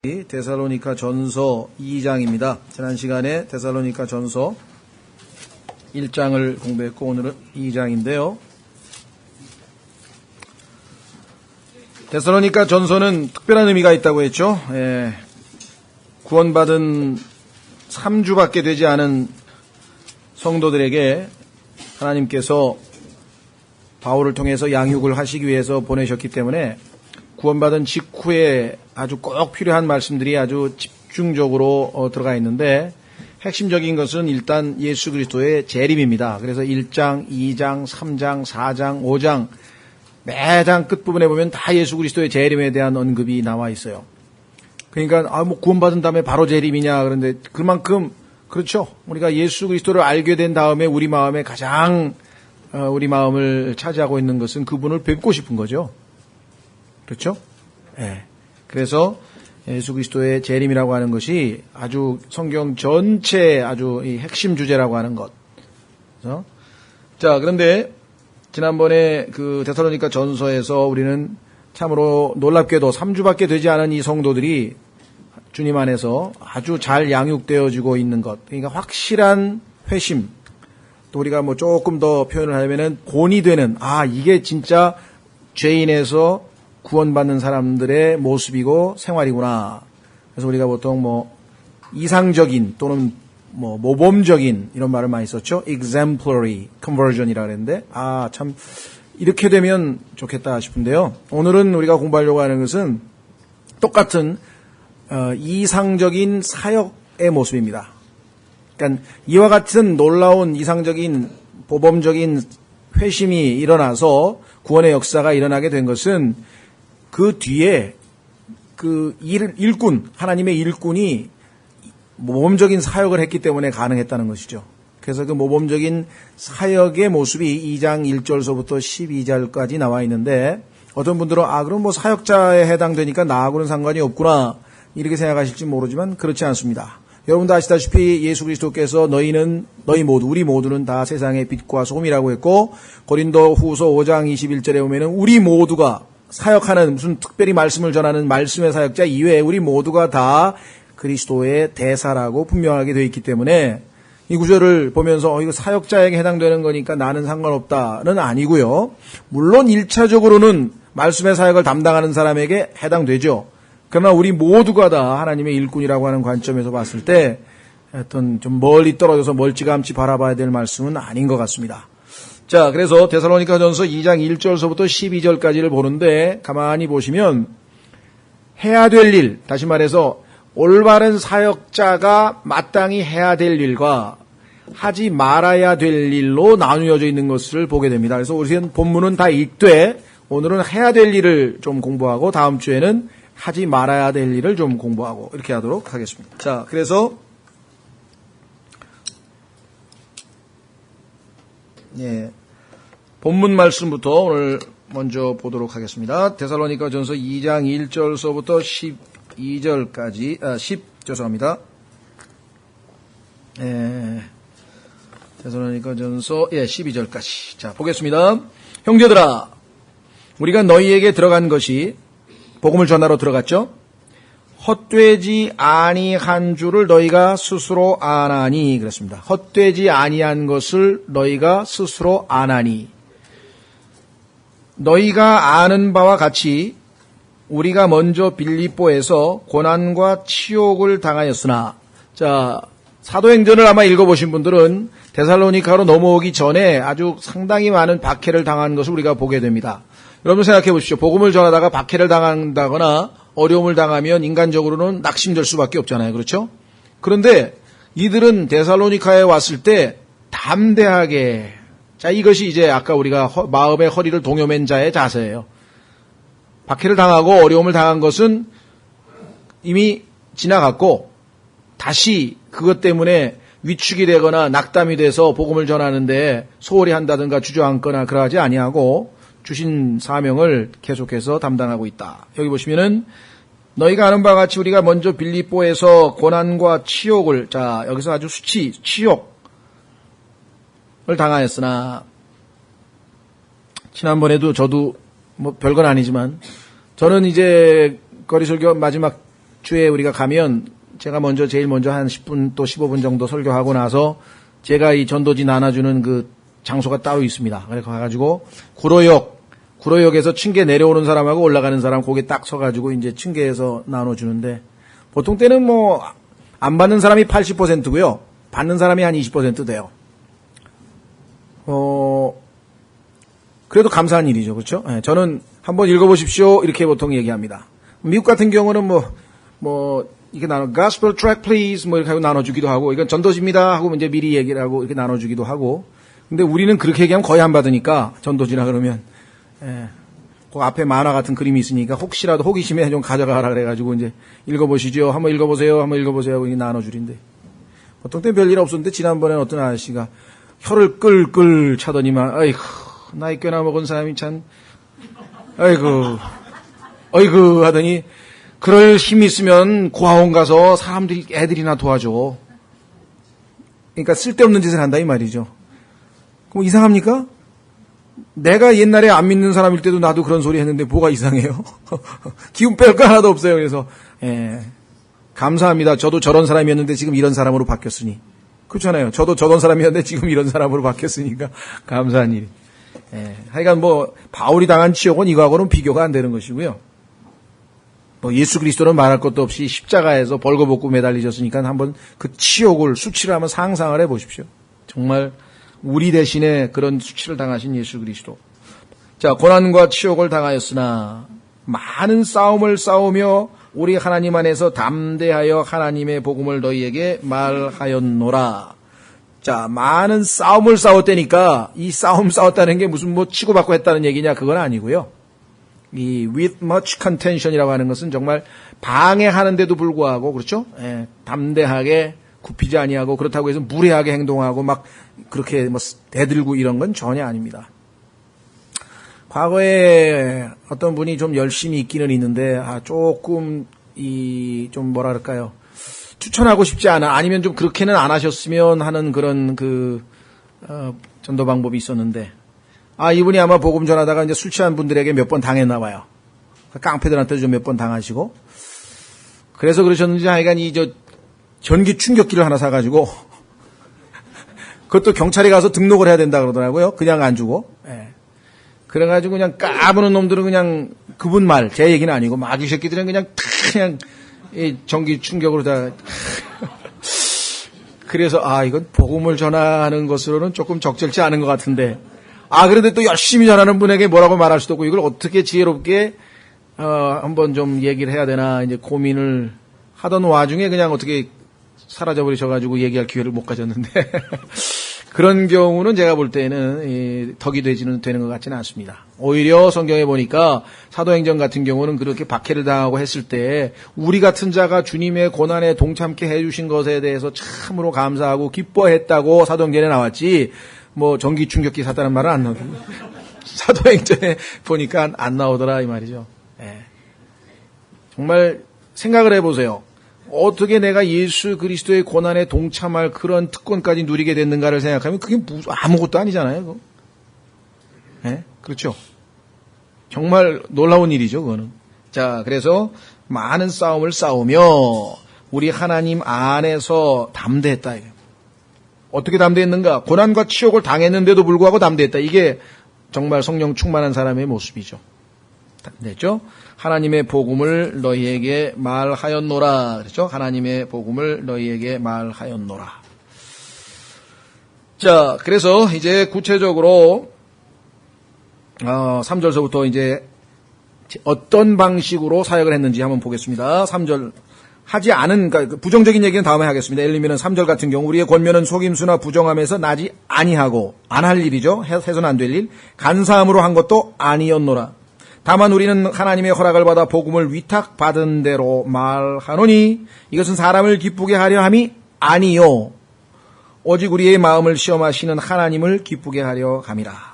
데살로니가 전서 2장입니다. 지난 시간에 데살로니가 전서 1장을 공부했고 오늘은 2장인데요. 데살로니가 전서는 특별한 의미가 있다고 했죠. 구원받은 3주밖에 되지 않은 성도들에게 하나님께서 바울을 통해서 양육을 하시기 위해서 보내셨기 때문에 구원받은 직후에 아주 꼭 필요한 말씀들이 아주 집중적으로 들어가 있는데 핵심적인 것은 일단 예수 그리스도의 재림입니다. 그래서 1장, 2장, 3장, 4장, 5장 매장 끝부분에 보면 다 예수 그리스도의 재림에 대한 언급이 나와 있어요. 그러니까 구원받은 다음에 바로 재림이냐 그런데 그만큼 그렇죠. 우리가 예수 그리스도를 알게 된 다음에 우리 마음에 가장 우리 마음을 차지하고 있는 것은 그분을 뵙고 싶은 거죠. 그렇죠? 예. 그래서 예수 그리스도의 재림이라고 하는 것이 아주 성경 전체의 아주 이 핵심 주제라고 하는 것. 그렇죠? 자, 그런데 지난번에 그 데살로니가 전서에서 우리는 참으로 놀랍게도 3주밖에 되지 않은 이 성도들이 주님 안에서 아주 잘 양육되어지고 있는 것. 그러니까 확실한 회심. 또 우리가 조금 더 표현을 하려면은 본이 되는, 이게 진짜 죄인에서 구원받는 사람들의 모습이고 생활이구나. 그래서 우리가 보통 이상적인 또는 모범적인 이런 말을 많이 썼죠. exemplary conversion이라고 그랬는데 참 이렇게 되면 좋겠다 싶은데요. 오늘은 우리가 공부하려고 하는 것은 똑같은 이상적인 사역의 모습입니다. 그러니까 이와 같은 놀라운 이상적인 모범적인 회심이 일어나서 구원의 역사가 일어나게 된 것은 그 뒤에 그 일꾼, 하나님의 일꾼이 모범적인 사역을 했기 때문에 가능했다는 것이죠. 그래서 그 모범적인 사역의 모습이 2장 1절서부터 12절까지 나와 있는데 어떤 분들은 그럼 사역자에 해당되니까 나하고는 상관이 없구나 이렇게 생각하실지 모르지만 그렇지 않습니다. 여러분도 아시다시피 예수 그리스도께서 우리 모두는 다 세상의 빛과 소금이라고 했고 고린도 후서 5장 21절에 보면은 우리 모두가 사역하는 무슨 특별히 말씀을 전하는 말씀의 사역자 이외에 우리 모두가 다 그리스도의 대사라고 분명하게 되어 있기 때문에 이 구절을 보면서 이거 사역자에게 해당되는 거니까 나는 상관없다는 아니고요. 물론 1차적으로는 말씀의 사역을 담당하는 사람에게 해당되죠. 그러나 우리 모두가 다 하나님의 일꾼이라고 하는 관점에서 봤을 때 어떤 좀 멀리 떨어져서 멀찌감치 바라봐야 될 말씀은 아닌 것 같습니다. 자, 그래서 데살로니가 전서 2장 1절서부터 12절까지를 보는데 가만히 보시면 해야 될 일, 다시 말해서 올바른 사역자가 마땅히 해야 될 일과 하지 말아야 될 일로 나누어져 있는 것을 보게 됩니다. 그래서 우리는 본문은 다 읽되 오늘은 해야 될 일을 좀 공부하고 다음 주에는 하지 말아야 될 일을 좀 공부하고 이렇게 하도록 하겠습니다. 자, 그래서 본문 말씀부터 오늘 먼저 보도록 하겠습니다. 데살로니가 전서 2장 1절서부터 12절까지, 죄송합니다. 데살로니가 전서 12절까지. 자, 보겠습니다. 형제들아, 우리가 너희에게 들어간 것이 복음을 전하러 들어갔죠? 헛되지 아니한 줄을 너희가 스스로 아나니 그랬습니다. 헛되지 아니한 것을 너희가 스스로 아나니 너희가 아는 바와 같이 우리가 먼저 빌립보에서 고난과 치욕을 당하였으나 자 사도행전을 아마 읽어보신 분들은 데살로니가로 넘어오기 전에 아주 상당히 많은 박해를 당한 것을 우리가 보게 됩니다. 여러분 생각해 보십시오. 복음을 전하다가 박해를 당한다거나 어려움을 당하면 인간적으로는 낙심될 수밖에 없잖아요. 그렇죠? 그런데 이들은 데살로니가에 왔을 때 담대하게 자 이것이 이제 아까 우리가 마음의 허리를 동여맨 자의 자세예요. 박해를 당하고 어려움을 당한 것은 이미 지나갔고 다시 그것 때문에 위축이 되거나 낙담이 돼서 복음을 전하는데 소홀히 한다든가 주저앉거나 그러하지 아니하고 주신 사명을 계속해서 담당하고 있다. 여기 보시면은 너희가 아는 바와 같이 우리가 먼저 빌립보에서 고난과 치욕을 여기서 아주 치욕을 당하였으나 지난번에도 저도 별건 아니지만 저는 이제 거리설교 마지막 주에 우리가 가면 제가 제일 먼저 한 10분 또 15분 정도 설교하고 나서 제가 이 전도지 나눠주는 그 장소가 따로 있습니다. 그래서 가가지고 구로역에서 층계 내려오는 사람하고 올라가는 사람 거기 딱 서가지고 이제 층계에서 나눠주는데 보통 때는 뭐 안 받는 사람이 80%고요. 받는 사람이 한 20% 돼요. 그래도 감사한 일이죠. 그렇죠? 네, 저는 한번 읽어보십시오. 이렇게 보통 얘기합니다. 미국 같은 경우는 이렇게 gospel track please 이렇게 하고 나눠주기도 하고 이건 전도지입니다 하고 이제 미리 얘기를 하고 이렇게 나눠주기도 하고 근데 우리는 그렇게 얘기하면 거의 안 받으니까 전도지나 그러면 그 앞에 만화 같은 그림이 있으니까 혹시라도 호기심에 좀 가져가라 그래가지고 이제 읽어보시죠. 한번 읽어보세요 하고 이게 나눠주린데 보통 때 별일 없었는데 지난번에 어떤 아저씨가 혀를 끌끌 차더니만 아이고 나이 꽤나 먹은 사람이 참 아이고 하더니 그럴 힘이 있으면 고아원 가서 애들이나 도와줘. 그러니까 쓸데없는 짓을 한다 이 말이죠. 그럼 이상합니까? 내가 옛날에 안 믿는 사람일 때도 나도 그런 소리 했는데 뭐가 이상해요? 기운 뺄 거 하나도 없어요. 그래서 감사합니다. 저도 저런 사람이었는데 지금 이런 사람으로 바뀌었으니. 그렇잖아요. 저도 저런 사람이었는데 지금 이런 사람으로 바뀌었으니까 감사한 일. 하여간 바울이 당한 치욕은 이거하고는 비교가 안 되는 것이고요. 예수 그리스도는 말할 것도 없이 십자가에서 벌거벗고 매달리셨으니까 한번 그 치욕을 수치를 한번 상상을 해보십시오. 정말 우리 대신에 그런 수치를 당하신 예수 그리스도. 자, 고난과 치욕을 당하였으나 많은 싸움을 싸우며 우리 하나님 안에서 담대하여 하나님의 복음을 너희에게 말하였노라. 자, 많은 싸움을 싸웠다니까 이 싸움 싸웠다는 게 무슨 치고받고 했다는 얘기냐 그건 아니고요. 이 with much contention이라고 하는 것은 정말 방해하는데도 불구하고 그렇죠? 담대하게 굽히지 아니하고 그렇다고 해서 무례하게 행동하고 막 그렇게 대들고 이런 건 전혀 아닙니다. 과거에 어떤 분이 좀 열심히 있기는 있는데 조금 좀 뭐라 그럴까요? 추천하고 싶지 않아 아니면 좀 그렇게는 안 하셨으면 하는 그런 전도 방법이 있었는데 이분이 아마 복음 전하다가 이제 술 취한 분들에게 몇 번 당했나 봐요. 깡패들한테도 좀 몇 번 당하시고. 그래서 그러셨는지 하여간 전기 충격기를 하나 사가지고, 그것도 경찰에 가서 등록을 해야 된다 그러더라고요. 그냥 안 주고. 그래가지고 그냥 까부는 놈들은 그냥 그분 말, 제 얘기는 아니고, 마귀 새끼들은 그냥 이 전기 충격으로 다. 그래서, 이건 복음을 전하는 것으로는 조금 적절치 않은 것 같은데, 그런데 또 열심히 전하는 분에게 뭐라고 말할 수도 없고, 이걸 어떻게 지혜롭게, 한번 좀 얘기를 해야 되나, 이제 고민을 하던 와중에 그냥 어떻게 사라져버리셔가지고 얘기할 기회를 못 가졌는데, 그런 경우는 제가 볼 때는 덕이 되는 것 같지는 않습니다. 오히려 성경에 보니까 사도행전 같은 경우는 그렇게 박해를 당하고 했을 때, 우리 같은 자가 주님의 고난에 동참케 해주신 것에 대해서 참으로 감사하고 기뻐했다고 사도행전에 나왔지, 전기 충격기 샀다는 말은 안 나오고 사도행전에 보니까 안 나오더라 이 말이죠. 정말 생각을 해보세요. 어떻게 내가 예수 그리스도의 고난에 동참할 그런 특권까지 누리게 됐는가를 생각하면 그게 아무것도 아니잖아요. 그렇죠. 정말 놀라운 일이죠. 그거는. 자, 그래서 많은 싸움을 싸우며 우리 하나님 안에서 담대했다. 어떻게 담대했는가? 고난과 치욕을 당했는데도 불구하고 담대했다. 이게 정말 성령 충만한 사람의 모습이죠. 담대했죠? 하나님의 복음을 너희에게 말하였노라. 그렇죠? 하나님의 복음을 너희에게 말하였노라. 자, 그래서 이제 구체적으로 3절서부터 이제 어떤 방식으로 사역을 했는지 한번 보겠습니다. 3절. 하지 않은, 그러니까 부정적인 얘기는 다음에 하겠습니다. 예를 들면 3절 같은 경우 우리의 권면은 속임수나 부정함에서 나지 아니하고 안 할 일이죠. 해서는 안 될 일. 간사함으로 한 것도 아니었노라. 다만 우리는 하나님의 허락을 받아 복음을 위탁받은 대로 말하노니 이것은 사람을 기쁘게 하려 함이 아니요 오직 우리의 마음을 시험하시는 하나님을 기쁘게 하려 함이라.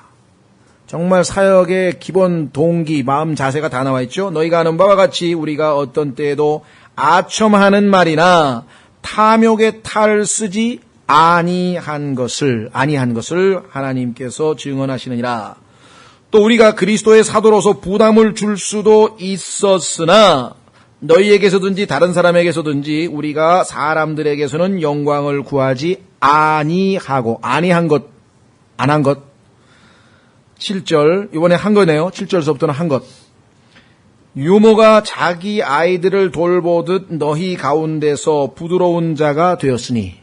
정말 사역의 기본 동기, 마음 자세가 다 나와 있죠. 너희가 아는 바와 같이 우리가 어떤 때에도 아첨하는 말이나 탐욕의 탈을 쓰지 아니한 것을 하나님께서 증언하시느니라. 또 우리가 그리스도의 사도로서 부담을 줄 수도 있었으나 너희에게서든지 다른 사람에게서든지 우리가 사람들에게서는 영광을 구하지 아니하고, 아니한 것, 안 한 것. 7절, 이번에 한 거네요. 7절서부터는 한 것. 유모가 자기 아이들을 돌보듯 너희 가운데서 부드러운 자가 되었으니.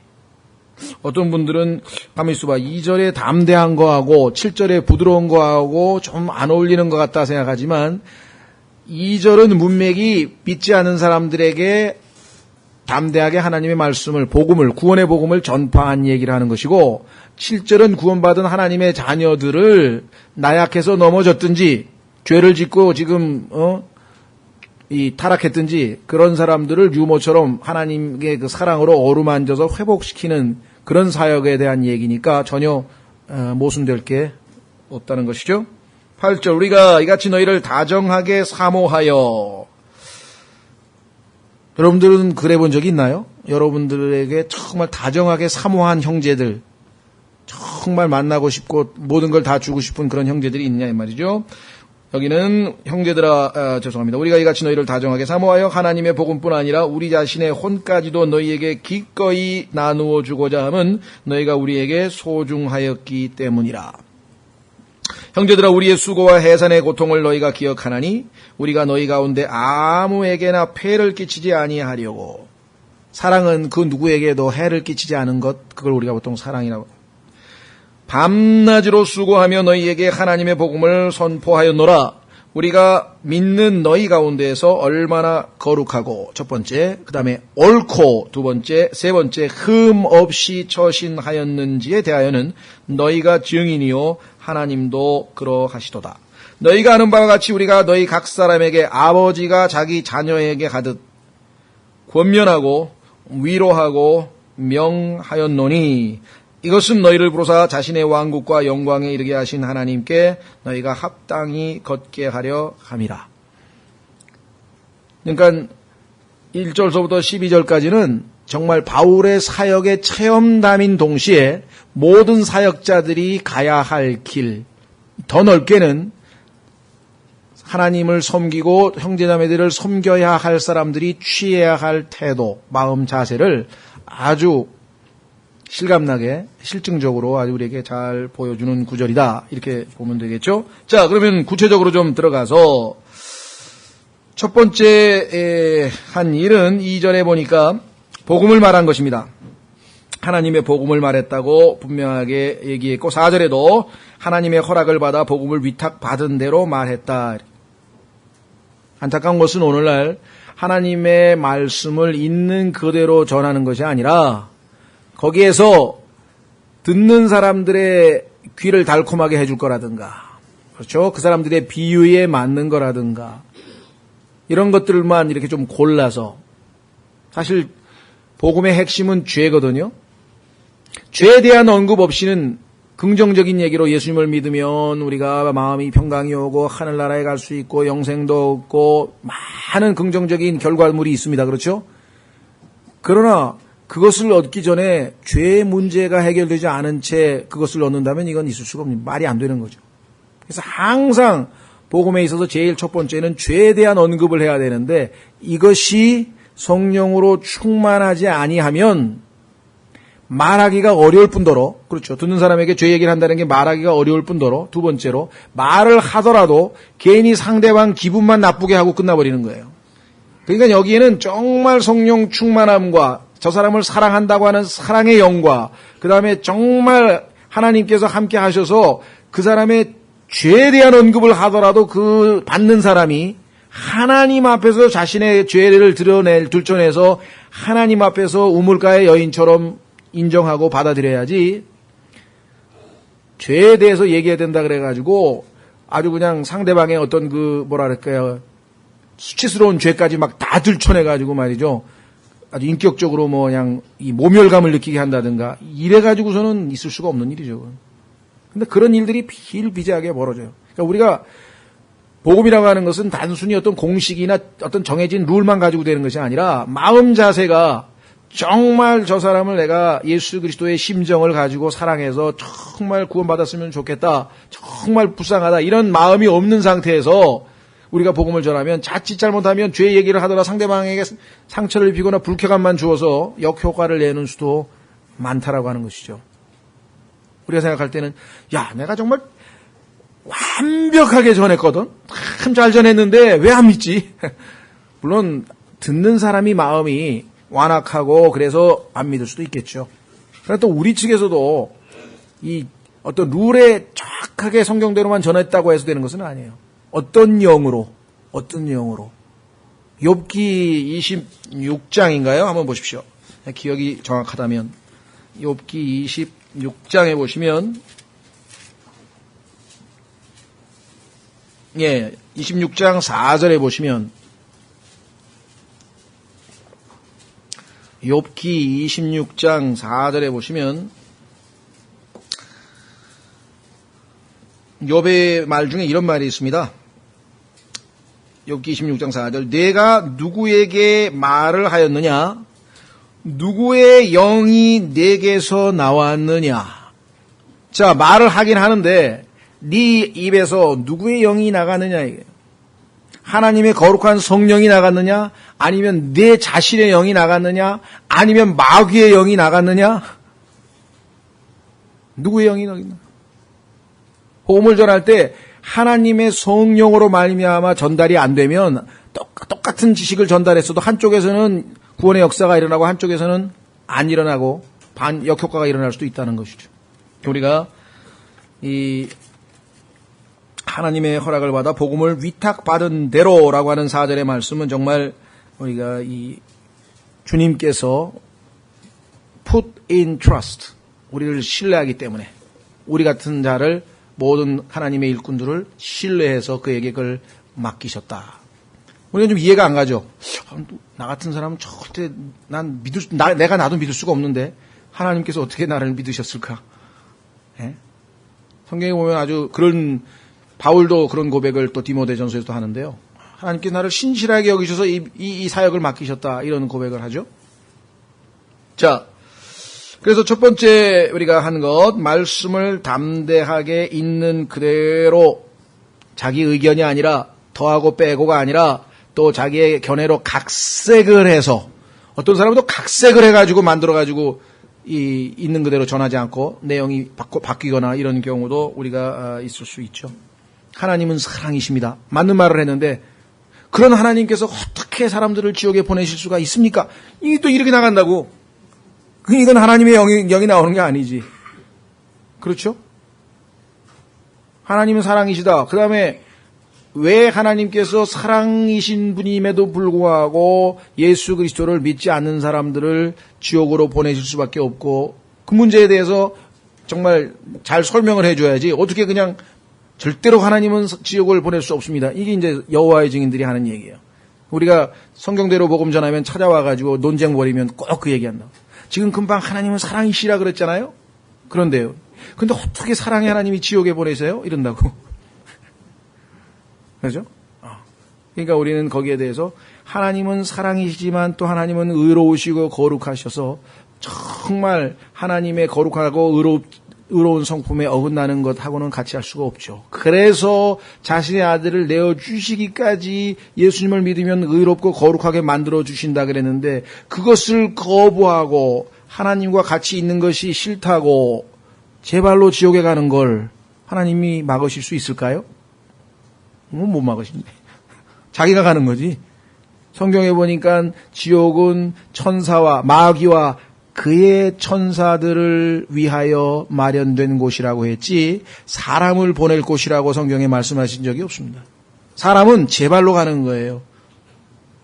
어떤 분들은 가만히 있어봐, 2절에 담대한 거하고 7절에 부드러운 거하고 좀 안 어울리는 것 같다 생각하지만, 2절은 문맥이 믿지 않은 사람들에게 담대하게 하나님의 말씀을, 복음을, 구원의 복음을 전파한 얘기를 하는 것이고, 7절은 구원받은 하나님의 자녀들을 나약해서 넘어졌든지 죄를 짓고 지금 타락했든지 그런 사람들을 유모처럼 하나님의 그 사랑으로 어루만져서 회복시키는 그런 사역에 대한 얘기니까 전혀 모순될 게 없다는 것이죠. 8절, 우리가 이같이 너희를 다정하게 사모하여. 여러분들은 그래 본 적이 있나요? 여러분들에게 정말 다정하게 사모한 형제들, 정말 만나고 싶고 모든 걸 다 주고 싶은 그런 형제들이 있냐 이 말이죠. 여기는 형제들아, 죄송합니다. 우리가 이같이 너희를 다정하게 사모하여 하나님의 복음뿐 아니라 우리 자신의 혼까지도 너희에게 기꺼이 나누어 주고자 함은 너희가 우리에게 소중하였기 때문이라. 형제들아, 우리의 수고와 해산의 고통을 너희가 기억하나니 우리가 너희 가운데 아무에게나 폐를 끼치지 아니하려고. 사랑은 그 누구에게도 해를 끼치지 않은 것, 그걸 우리가 보통 사랑이라고. 밤낮으로 수고하며 너희에게 하나님의 복음을 선포하였노라. 우리가 믿는 너희 가운데에서 얼마나 거룩하고, 첫 번째, 그 다음에 옳고, 두 번째, 세 번째, 흠 없이 처신하였는지에 대하여는 너희가 증인이요 하나님도 그러하시도다. 너희가 아는 바와 같이 우리가 너희 각 사람에게 아버지가 자기 자녀에게 하듯 권면하고 위로하고 명하였노니, 이것은 너희를 부르사 자신의 왕국과 영광에 이르게 하신 하나님께 너희가 합당히 걷게 하려 함이라. 그러니까 1절서부터 12절까지는 정말 바울의 사역의 체험담인 동시에 모든 사역자들이 가야 할 길, 더 넓게는 하나님을 섬기고 형제자매들을 섬겨야 할 사람들이 취해야 할 태도, 마음 자세를 아주 실감나게, 실증적으로 아주 우리에게 잘 보여주는 구절이다, 이렇게 보면 되겠죠. 자, 그러면 구체적으로 좀 들어가서 첫 번째 한 일은 2절에 보니까 복음을 말한 것입니다. 하나님의 복음을 말했다고 분명하게 얘기했고, 4절에도 하나님의 허락을 받아 복음을 위탁받은 대로 말했다. 안타까운 것은 오늘날 하나님의 말씀을 있는 그대로 전하는 것이 아니라 거기에서 듣는 사람들의 귀를 달콤하게 해줄 거라든가, 그렇죠? 그 사람들의 비유에 맞는 거라든가, 이런 것들만 이렇게 좀 골라서, 사실 복음의 핵심은 죄거든요. 죄에 대한 언급 없이는 긍정적인 얘기로 예수님을 믿으면 우리가 마음이 평강이 오고 하늘나라에 갈 수 있고 영생도 얻고 많은 긍정적인 결과물이 있습니다. 그렇죠? 그러나 그것을 얻기 전에 죄의 문제가 해결되지 않은 채 그것을 얻는다면 이건 있을 수가 없는, 말이 안 되는 거죠. 그래서 항상 복음에 있어서 제일 첫 번째는 죄에 대한 언급을 해야 되는데, 이것이 성령으로 충만하지 아니하면 말하기가 어려울 뿐더러, 그렇죠, 듣는 사람에게 죄 얘기를 한다는 게 말하기가 어려울 뿐더러, 두 번째로 말을 하더라도 괜히 상대방 기분만 나쁘게 하고 끝나버리는 거예요. 그러니까 여기에는 정말 성령 충만함과 저 사람을 사랑한다고 하는 사랑의 영과, 그 다음에 정말 하나님께서 함께 하셔서 그 사람의 죄에 대한 언급을 하더라도 그 받는 사람이 하나님 앞에서 자신의 죄를 들춰내서 하나님 앞에서 우물가의 여인처럼 인정하고 받아들여야지, 죄에 대해서 얘기해야 된다 그래가지고 아주 그냥 상대방의 어떤 그 뭐랄까요, 수치스러운 죄까지 막 다 들춰내가지고 말이죠, 아주 인격적으로 뭐 그냥 이 모멸감을 느끼게 한다든가 이래가지고서는 있을 수가 없는 일이죠. 근데 그런 일들이 비일비재하게 벌어져요. 그러니까 우리가 복음이라고 하는 것은 단순히 어떤 공식이나 어떤 정해진 룰만 가지고 되는 것이 아니라 마음 자세가 정말 저 사람을 내가 예수 그리스도의 심정을 가지고 사랑해서 정말 구원받았으면 좋겠다, 정말 불쌍하다, 이런 마음이 없는 상태에서 우리가 복음을 전하면 자칫 잘못하면 죄 얘기를 하더라 상대방에게 상처를 입히거나 불쾌감만 주어서 역효과를 내는 수도 많다라고 하는 것이죠. 우리가 생각할 때는 야, 내가 정말 완벽하게 전했거든. 참 잘 전했는데 왜 안 믿지? 물론 듣는 사람이 마음이 완악하고 그래서 안 믿을 수도 있겠죠. 그러나 또 우리 측에서도 이 어떤 룰에 정확하게 성경대로만 전했다고 해서 되는 것은 아니에요. 어떤 영으로 욥기 26장인가요? 한번 보십시오. 기억이 정확하다면 욥기 26장에 보시면 26장 4절에 보시면 욥기 26장 4절에 보시면 욥의 말 중에 이런 말이 있습니다. 욥기 26장 4절 내가 누구에게 말을 하였느냐? 누구의 영이 내게서 나왔느냐? 자, 말을 하긴 하는데 네 입에서 누구의 영이 나가느냐 이게. 하나님의 거룩한 성령이 나갔느냐? 아니면 내 자신의 영이 나갔느냐? 아니면 마귀의 영이 나갔느냐? 누구의 영이 나갔느냐? 복음을 전할 때 하나님의 성령으로 말미암아 전달이 안 되면 똑같은 지식을 전달했어도 한쪽에서는 구원의 역사가 일어나고 한쪽에서는 안 일어나고 역효과가 일어날 수도 있다는 것이죠. 우리가 이 하나님의 허락을 받아 복음을 위탁받은 대로라고 하는 4절의 말씀은 정말 우리가 이 주님께서 put in trust, 우리를 신뢰하기 때문에 우리 같은 자를 모든 하나님의 일꾼들을 신뢰해서 그에게 그걸 맡기셨다. 우리가 좀 이해가 안 가죠. 나 같은 사람은 절대 내가 나도 믿을 수가 없는데 하나님께서 어떻게 나를 믿으셨을까? 예? 성경에 보면 아주 그런 바울도 그런 고백을 또 디모데전서에서도 하는데요. 하나님께서 나를 신실하게 여기셔서 이 사역을 맡기셨다 이런 고백을 하죠. 자, 그래서 첫 번째 우리가 한 것, 말씀을 담대하게 있는 그대로 자기 의견이 아니라 더하고 빼고가 아니라 또 자기의 견해로 각색을 해서 어떤 사람은 또 각색을 해가지고 만들어가지고 있는 그대로 전하지 않고 내용이 바뀌거나 이런 경우도 우리가 있을 수 있죠. 하나님은 사랑이십니다. 맞는 말을 했는데 그런 하나님께서 어떻게 사람들을 지옥에 보내실 수가 있습니까? 이게 또 이렇게 나간다고. 이건 하나님의 영이 나오는 게 아니지. 그렇죠? 하나님은 사랑이시다. 그 다음에 왜 하나님께서 사랑이신 분임에도 불구하고 예수 그리스도를 믿지 않는 사람들을 지옥으로 보내실 수밖에 없고 그 문제에 대해서 정말 잘 설명을 해줘야지 어떻게 그냥 절대로 하나님은 지옥을 보낼 수 없습니다. 이게 이제 여호와의 증인들이 하는 얘기예요. 우리가 성경대로 복음 전하면 찾아와가지고 논쟁 벌이면 꼭 그 얘기한다. 지금 금방 하나님은 사랑이시라 그랬잖아요. 그런데요. 근데 어떻게 사랑의 하나님이 지옥에 보내세요? 이런다고. 그렇죠? 그러니까 우리는 거기에 대해서 하나님은 사랑이시지만 또 하나님은 의로우시고 거룩하셔서 정말 하나님의 거룩하고 의로운 성품에 어긋나는 것하고는 같이 할 수가 없죠. 그래서 자신의 아들을 내어주시기까지 예수님을 믿으면 의롭고 거룩하게 만들어주신다 그랬는데 그것을 거부하고 하나님과 같이 있는 것이 싫다고 제 발로 지옥에 가는 걸 하나님이 막으실 수 있을까요? 못 막으신대. 자기가 가는 거지. 성경에 보니까 지옥은 천사와 마귀와 그의 천사들을 위하여 마련된 곳이라고 했지 사람을 보낼 곳이라고 성경에 말씀하신 적이 없습니다. 사람은 제 발로 가는 거예요.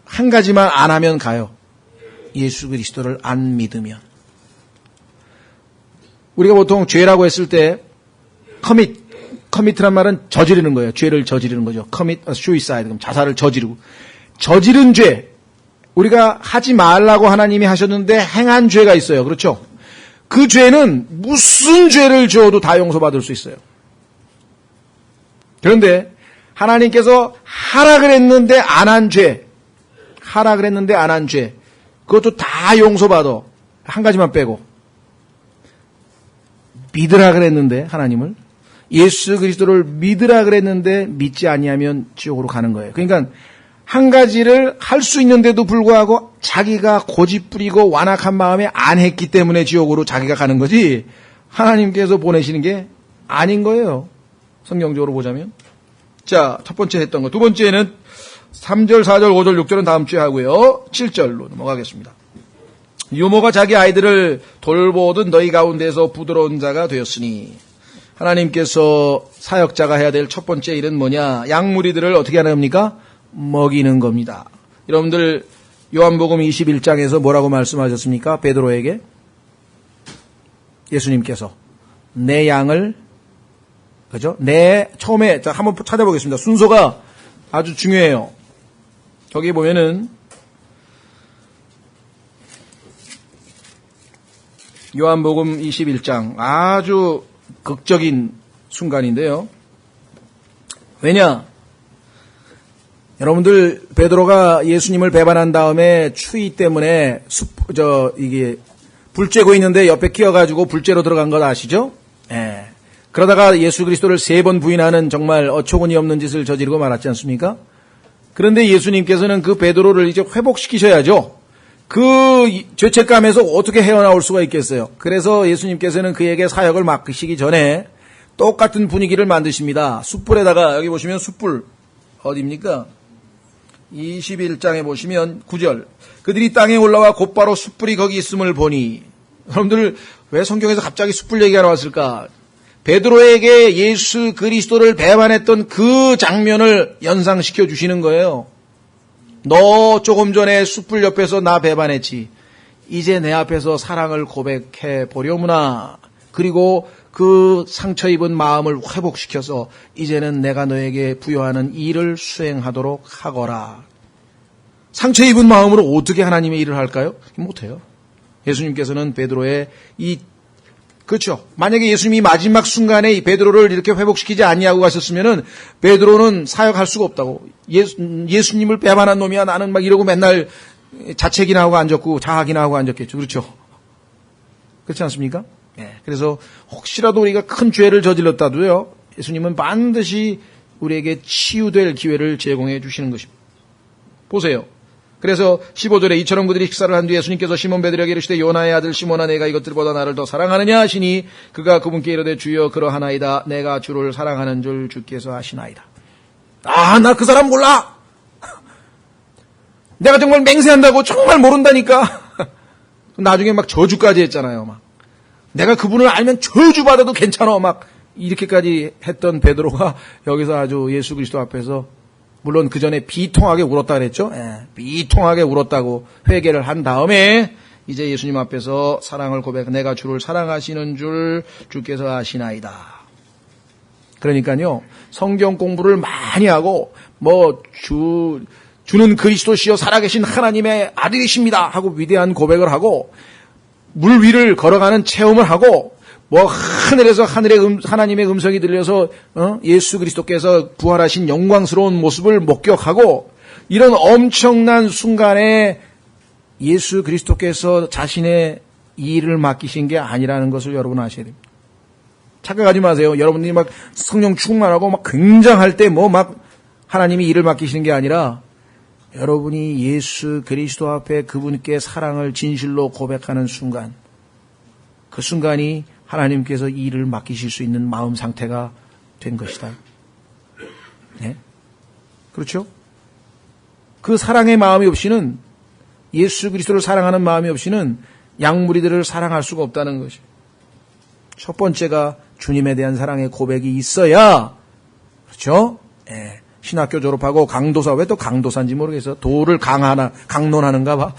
한 가지만 안 하면 가요. 예수 그리스도를 안 믿으면. 우리가 보통 죄라고 했을 때 commit란 말은 저지르는 거예요. 죄를 저지르는 거죠. commit a suicide, 그럼 자살을 저지른 죄. 우리가 하지 말라고 하나님이 하셨는데 행한 죄가 있어요. 그렇죠? 그 죄는 무슨 죄를 지어도 다 용서받을 수 있어요. 그런데 하나님께서 하라 했는데 안 한 죄, 그것도 다 용서받아. 한 가지만 빼고. 믿으라 그랬는데 하나님을 예수 그리스도를 믿으라 그랬는데 믿지 아니하면 지옥으로 가는 거예요. 그러니까 한 가지를 할 수 있는데도 불구하고 자기가 고집부리고 완악한 마음에 안 했기 때문에 지옥으로 자기가 가는 거지 하나님께서 보내시는 게 아닌 거예요. 성경적으로 보자면. 자, 첫 번째 했던 거. 두 번째는 3절, 4절, 5절, 6절은 다음 주에 하고요. 7절로 넘어가겠습니다. 유모가 자기 아이들을 돌보듯 너희 가운데서 부드러운 자가 되었으니 하나님께서 사역자가 해야 될 첫 번째 일은 뭐냐? 양무리들을 어떻게 하는 겁니까? 먹이는 겁니다. 여러분들 요한복음 21장에서 뭐라고 말씀하셨습니까? 베드로에게 예수님께서 내 양을 그죠? 처음에 자 한번 찾아보겠습니다. 순서가 아주 중요해요. 거기 보면은 요한복음 21장 아주 극적인 순간인데요. 왜냐? 여러분들 베드로가 예수님을 배반한 다음에 추위 때문에 이게 불 쬐고 있는데 옆에 끼어가지고 불 쬐러 들어간 것 아시죠? 예. 그러다가 예수 그리스도를 3번 부인하는 정말 어처구니 없는 짓을 저지르고 말았지 않습니까? 그런데 예수님께서는 그 베드로를 이제 회복시키셔야죠. 그 죄책감에서 어떻게 헤어나올 수가 있겠어요? 그래서 예수님께서는 그에게 사역을 맡기시기 전에 똑같은 분위기를 만드십니다. 숯불에다가 여기 보시면 숯불 어디입니까? 21장에 보시면 9절 그들이 땅에 올라와 곧바로 숯불이 거기 있음을 보니 여러분들 왜 성경에서 갑자기 숯불 얘기가 나왔을까? 베드로에게 예수 그리스도를 배반했던 그 장면을 연상시켜 주시는 거예요. 너 조금 전에 숯불 옆에서 나 배반했지. 이제 내 앞에서 사랑을 고백해 보려무나. 그리고 그 상처 입은 마음을 회복시켜서 이제는 내가 너에게 부여하는 일을 수행하도록 하거라. 상처 입은 마음으로 어떻게 하나님의 일을 할까요? 못해요. 예수님께서는 베드로의 그렇죠. 만약에 예수님이 마지막 순간에 이 베드로를 이렇게 회복시키지 아니하고 가셨으면은 베드로는 사역할 수가 없다고. 예수님을 배반한 놈이야 나는 막 이러고 맨날 자책이나 하고 앉았고 자학이나 하고 앉았겠죠. 그렇죠. 그렇지 않습니까? 예. 그래서 혹시라도 우리가 큰 죄를 저질렀다도요. 예수님은 반드시 우리에게 치유될 기회를 제공해 주시는 것입니다. 보세요. 그래서 15절에 이처럼 그들이 식사를 한 뒤에 예수님께서 시몬 베드로에게 이르시되 요나의 아들 시몬아 내가 이것들보다 나를 더 사랑하느냐 하시니 그가 그분께 이르되 주여 그러하나이다 내가 주를 사랑하는 줄 주께서 아시나이다. 아, 나 그 사람 몰라. 내가 정말 맹세한다고 정말 모른다니까. 나중에 막 저주까지 했잖아요. 막 내가 그분을 알면 저주받아도 괜찮아. 막 이렇게까지 했던 베드로가 여기서 아주 예수 그리스도 앞에서 물론 그 전에 비통하게 울었다 그랬죠. 예, 비통하게 울었다고 회개를 한 다음에 이제 예수님 앞에서 사랑을 고백, 내가 주를 사랑하시는 줄 주께서 아시나이다. 그러니까요, 성경 공부를 많이 하고 주는 그리스도시여 살아계신 하나님의 아들이십니다 하고 위대한 고백을 하고 물 위를 걸어가는 체험을 하고 하늘에서 하나님의 음성이 들려서 예수 그리스도께서 부활하신 영광스러운 모습을 목격하고 이런 엄청난 순간에 예수 그리스도께서 자신의 일을 맡기신 게 아니라는 것을 여러분 아셔야 됩니다. 착각하지 마세요. 여러분들이 막 성령 충만하고 막 굉장할 때 하나님이 일을 맡기시는 게 아니라 여러분이 예수 그리스도 앞에 그분께 사랑을 진실로 고백하는 순간 그 순간이 하나님께서 이 일을 맡기실 수 있는 마음 상태가 된 것이다. 네? 그렇죠? 그 사랑의 마음이 없이는 예수 그리스도를 사랑하는 마음이 없이는 양무리들을 사랑할 수가 없다는 것이. 첫 번째가 주님에 대한 사랑의 고백이 있어야 그렇죠? 네. 신학교 졸업하고 강도사 왜 또 강도사인지 모르겠어. 도를 강론하는가 봐.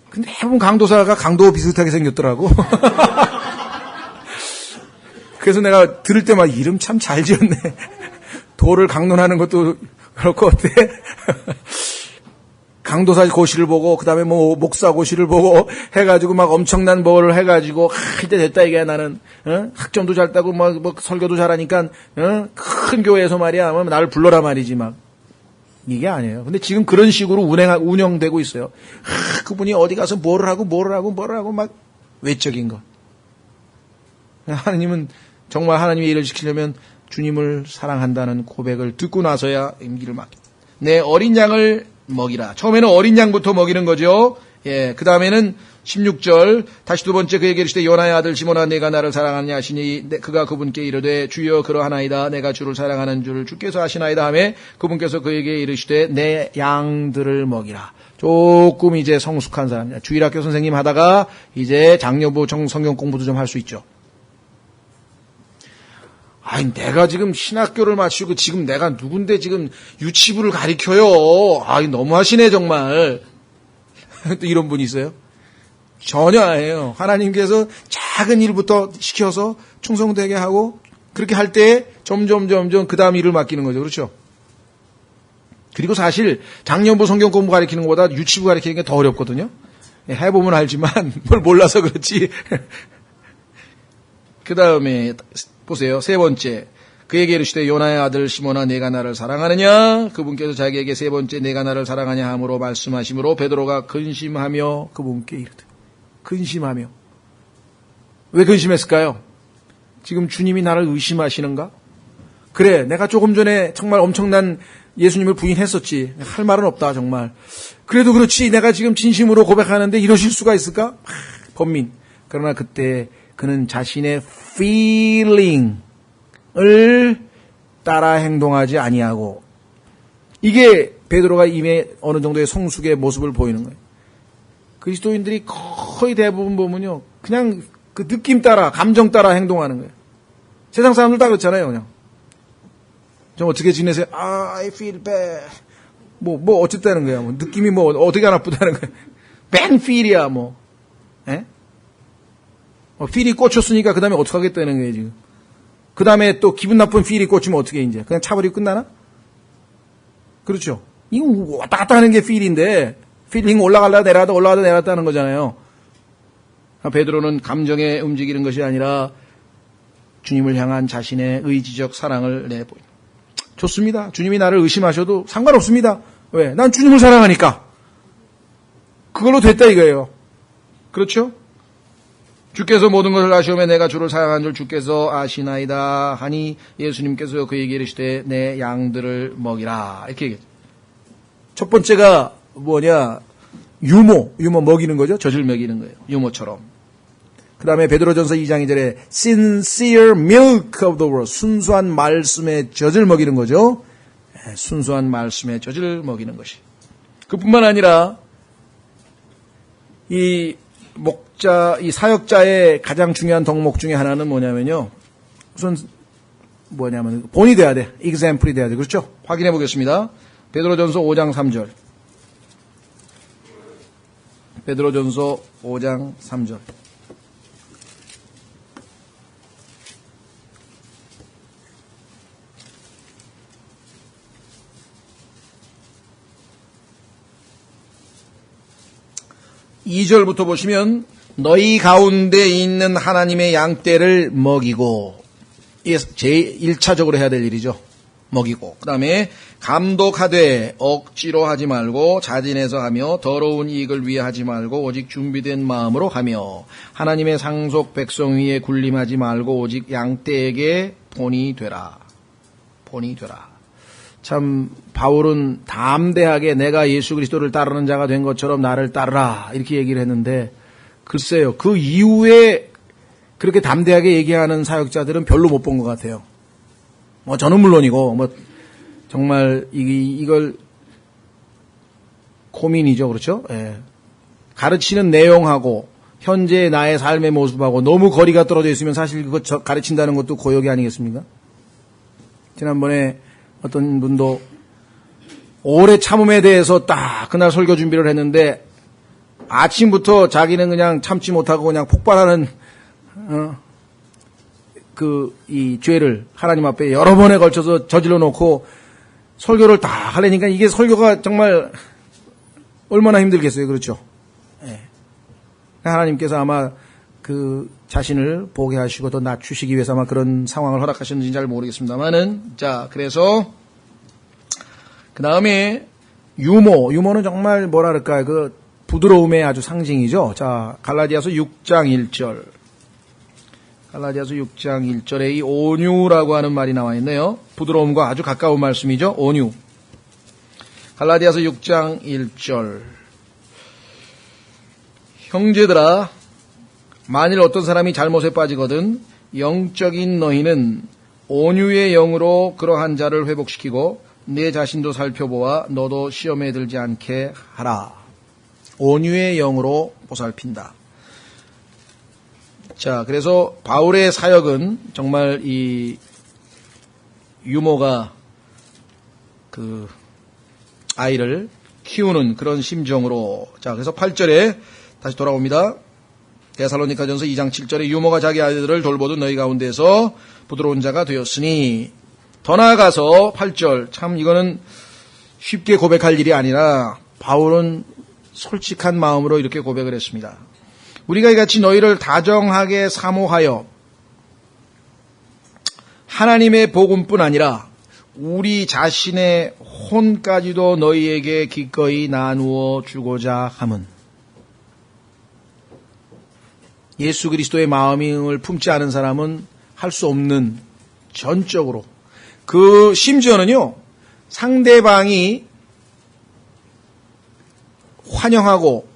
근데 해본 강도사가 강도 비슷하게 생겼더라고. 그래서 내가 들을 때마다 이름 참 잘 지었네. 도를 강론하는 것도 그렇고 어때? 강도사 고시를 보고 그다음에 목사 고시를 보고 해가지고 막 엄청난 뭐를 해가지고 이제 됐다 이게 나는 학점도 잘 따고 설교도 잘하니까 큰 교회에서 말이야 나를 불러라 말이지 막. 이게 아니에요. 근데 지금 그런 식으로 운영되고 있어요. 그분이 어디 가서 뭐를 하고 막 외적인 것. 하나님은 정말 하나님의 일을 지키려면 주님을 사랑한다는 고백을 듣고 나서야 임기를 맡겨. 내 어린 양을 먹이라. 처음에는 어린 양부터 먹이는 거죠. 예, 그 다음에는 16절 다시 두 번째 그에게 이르시되 요나의 아들 시몬아 내가 나를 사랑하느냐 하시니 그가 그분께 이르되 주여 그러하나이다. 내가 주를 사랑하는 줄 주께서 아시나이다 하매 그분께서 그에게 이르시되 내 양들을 먹이라. 조금 이제 성숙한 사람, 주일학교 선생님 하다가 이제 장려부 성경 공부도 좀 할 수 있죠. 아니, 내가 지금 신학교를 마치고 지금 내가 누군데 지금 유치부를 가리켜요. 아이, 너무하시네, 정말. 또 이런 분이 있어요? 전혀 아니에요. 하나님께서 작은 일부터 시켜서 충성되게 하고 그렇게 할 때 점점 그 다음 일을 맡기는 거죠. 그렇죠? 그리고 사실 작년부 성경 공부 가르치는 것보다 유치부 가르치는 게 더 어렵거든요. 해보면 알지만 뭘 몰라서 그렇지. 그 다음에 보세요. 세 번째. 그에게 이르시되 요나의 아들 시몬아 내가 나를 사랑하느냐? 그분께서 자기에게 세 번째 내가 나를 사랑하냐 함으로 말씀하심으로 베드로가 근심하며 그분께 이르되. 근심하며. 왜 근심했을까요? 지금 주님이 나를 의심하시는가? 그래, 내가 조금 전에 정말 엄청난 예수님을 부인했었지. 할 말은 없다, 정말. 그래도 그렇지, 내가 지금 진심으로 고백하는데 이러실 수가 있을까? 번민. 그러나 그때 그는 자신의 feeling을 따라 행동하지 아니하고, 이게 베드로가 이미 어느 정도의 성숙의 모습을 보이는 거예요. 그리스도인들이 거의 대부분 보면요, 그냥 그 느낌 따라, 감정 따라 행동하는 거예요. 세상 사람들 다 그렇잖아요, 그냥. 좀 어떻게 지내세요? I feel bad. 어쨌다는 거야. 느낌이 어떻게 나쁘다는 거야. 맨 feel이야, 예? feel이 꽂혔으니까 그 다음에 어떻게 하겠다는 거예요, 지금. 그 다음에 또 기분 나쁜 feel이 꽂히면 어떻게 이제. 그냥 차버리고 끝나나? 그렇죠. 이거 왔다 갔다 하는 게 feel인데, feeling 올라가려다 내려가다 올라가다 내려갔다 하는 거잖아요. 베드로는 감정에 움직이는 것이 아니라 주님을 향한 자신의 의지적 사랑을 내보입니다. 좋습니다. 주님이 나를 의심하셔도 상관없습니다. 왜? 난 주님을 사랑하니까. 그걸로 됐다 이거예요. 그렇죠? 주께서 모든 것을 아시오매 내가 주를 사랑한 줄 주께서 아시나이다 하니 예수님께서 그에게 이르시되 내 양들을 먹이라. 이렇게 얘기했죠. 첫 번째가 유모 먹이는 거죠. 젖을 먹이는 거예요. 유모처럼. 그 다음에 베드로전서 2장 2절에 sincere milk of the word, 순수한 말씀의 젖을 먹이는 거죠. 순수한 말씀의 젖을 먹이는 것이. 그뿐만 아니라 이 사역자의 가장 중요한 덕목 중에 하나는 뭐냐면요. 우선 본이 돼야 돼. example이 돼야 돼. 그렇죠? 확인해 보겠습니다. 베드로전서 5장 3절. 베드로전서 5장 3절. 이 절부터 보시면 너희 가운데 있는 하나님의 양떼를 먹이고, 이게 제1차적으로 해야 될 일이죠. 먹이고, 그 다음에 감독하되 억지로 하지 말고 자진해서 하며 더러운 이익을 위해 하지 말고 오직 준비된 마음으로 하며 하나님의 상속 백성 위에 군림하지 말고 오직 양떼에게 본이 되라. 본이 되라. 참 바울은 담대하게 내가 예수 그리스도를 따르는 자가 된 것처럼 나를 따르라 이렇게 얘기를 했는데, 글쎄요, 그 이후에 그렇게 담대하게 얘기하는 사역자들은 별로 못 본 것 같아요. 저는 물론이고 정말 이걸 고민이죠. 그렇죠? 예. 가르치는 내용하고 현재 나의 삶의 모습하고 너무 거리가 떨어져 있으면 사실 그거 가르친다는 것도 고역이 아니겠습니까? 지난번에 어떤 분도 오래 참음에 대해서 딱 그날 설교 준비를 했는데 아침부터 자기는 그냥 참지 못하고 그냥 폭발하는 이 죄를 하나님 앞에 여러 번에 걸쳐서 저질러 놓고 설교를 다 하려니까 이게 설교가 정말 얼마나 힘들겠어요. 그렇죠? 예. 하나님께서 아마 그 자신을 보게 하시고 더 낮추시기 위해서 아마 그런 상황을 허락하셨는지 잘 모르겠습니다만은, 자, 그래서 그 다음에 유모는 정말 뭐랄까요, 그 부드러움의 아주 상징이죠. 자, 갈라디아서 6장 1절. 갈라디아서 6장 1절에 이 온유라고 하는 말이 나와 있네요. 부드러움과 아주 가까운 말씀이죠. 온유. 갈라디아서 6장 1절. 형제들아, 만일 어떤 사람이 잘못에 빠지거든 영적인 너희는 온유의 영으로 그러한 자를 회복시키고 내 자신도 살펴보아 너도 시험에 들지 않게 하라. 온유의 영으로 보살핀다. 자, 그래서 바울의 사역은 정말 이 유모가 그 아이를 키우는 그런 심정으로. 자, 그래서 8절에 다시 돌아옵니다. 데살로니가전서 2장 7절에 유모가 자기 아이들을 돌보듯 너희 가운데서 부드러운 자가 되었으니. 더 나아가서 8절, 참 이거는 쉽게 고백할 일이 아니라 바울은 솔직한 마음으로 이렇게 고백을 했습니다. 우리가 이같이 너희를 다정하게 사모하여 하나님의 복음뿐 아니라 우리 자신의 혼까지도 너희에게 기꺼이 나누어 주고자 함은, 예수 그리스도의 마음을 품지 않은 사람은 할 수 없는, 전적으로 그 심지어는요, 상대방이 환영하고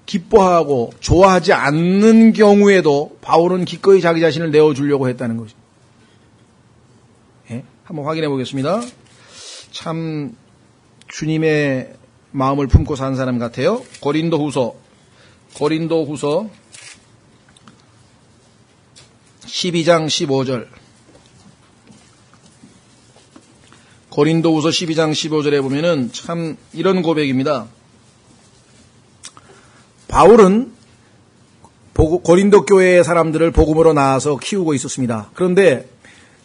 기뻐하고 좋아하지 않는 경우에도 바울은 기꺼이 자기 자신을 내어주려고 했다는 것이죠. 예? 한번 확인해 보겠습니다. 참 주님의 마음을 품고 산 사람 같아요. 고린도후서 12장 15절. 고린도후서 12장 15절에 보면은 참 이런 고백입니다. 바울은 고린도 교회의 사람들을 복음으로 낳아서 키우고 있었습니다. 그런데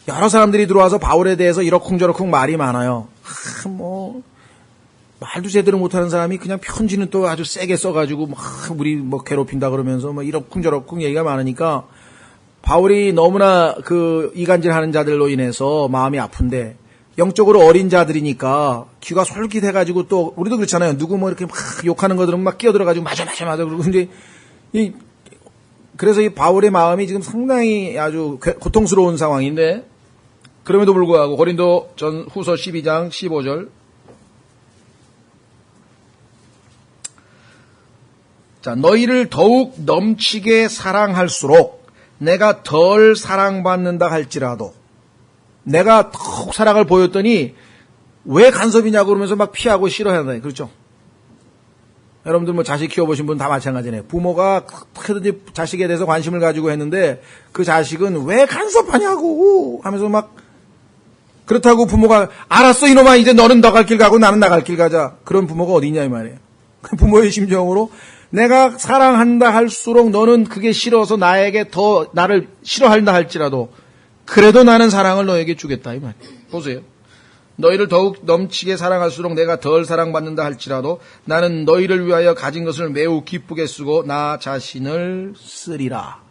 여러 사람들이 들어와서 바울에 대해서 이러쿵저러쿵 말이 많아요. 말도 제대로 못하는 사람이 그냥 편지는 또 아주 세게 써가지고 우리 괴롭힌다 그러면서 이러쿵저러쿵 얘기가 많으니까 바울이 너무나 그 이간질하는 자들로 인해서 마음이 아픈데, 영적으로 어린 자들이니까 귀가 솔깃해가지고, 또 우리도 그렇잖아요. 누구 이렇게 막 욕하는 거 들으면 막 끼어들어가지고 맞아 그러고. 근데 그래서 이 바울의 마음이 지금 상당히 아주 고통스러운 상황인데, 그럼에도 불구하고 고린도 전 후서 12장 15절. 자, 너희를 더욱 넘치게 사랑할수록 내가 덜 사랑받는다 할지라도, 내가 더욱 사랑을 보였더니 왜 간섭이냐고 그러면서 막 피하고 싫어한다. 그렇죠? 여러분들 자식 키워보신 분 다 마찬가지네요. 부모가 어떻게든지 자식에 대해서 관심을 가지고 했는데 그 자식은 왜 간섭하냐고 하면서 막, 그렇다고 부모가 알았어 이놈아 이제 너는 나갈 길 가고 나는 나갈 길 가자. 그런 부모가 어디 있냐 이 말이에요. 부모의 심정으로 내가 사랑한다 할수록 너는 그게 싫어서 나에게 더 나를 싫어한다 할지라도 그래도 나는 사랑을 너에게 주겠다 이 말이에요. 보세요. 너희를 더욱 넘치게 사랑할수록 내가 덜 사랑받는다 할지라도 나는 너희를 위하여 가진 것을 매우 기쁘게 쓰고 나 자신을 쓰리라.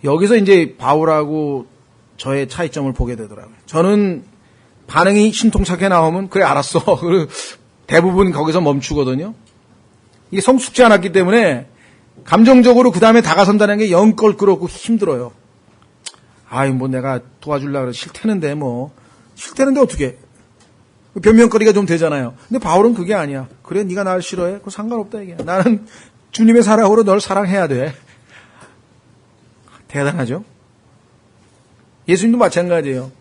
여기서 이제 바울하고 저의 차이점을 보게 되더라고요. 저는 반응이 신통차게 나오면 그래 알았어. 대부분 거기서 멈추거든요. 이게 성숙지 않았기 때문에 감정적으로 그 다음에 다가선다는 게 영 껄끄럽고 힘들어요. 내가 도와주려고 그래. 싫다는데 싫다는데 어떻게? 변명거리가 좀 되잖아요. 근데 바울은 그게 아니야. 그래 네가 날 싫어해? 그거 상관없다 이게. 나는 주님의 사랑으로 널 사랑해야 돼. 대단하죠? 예수님도 마찬가지예요.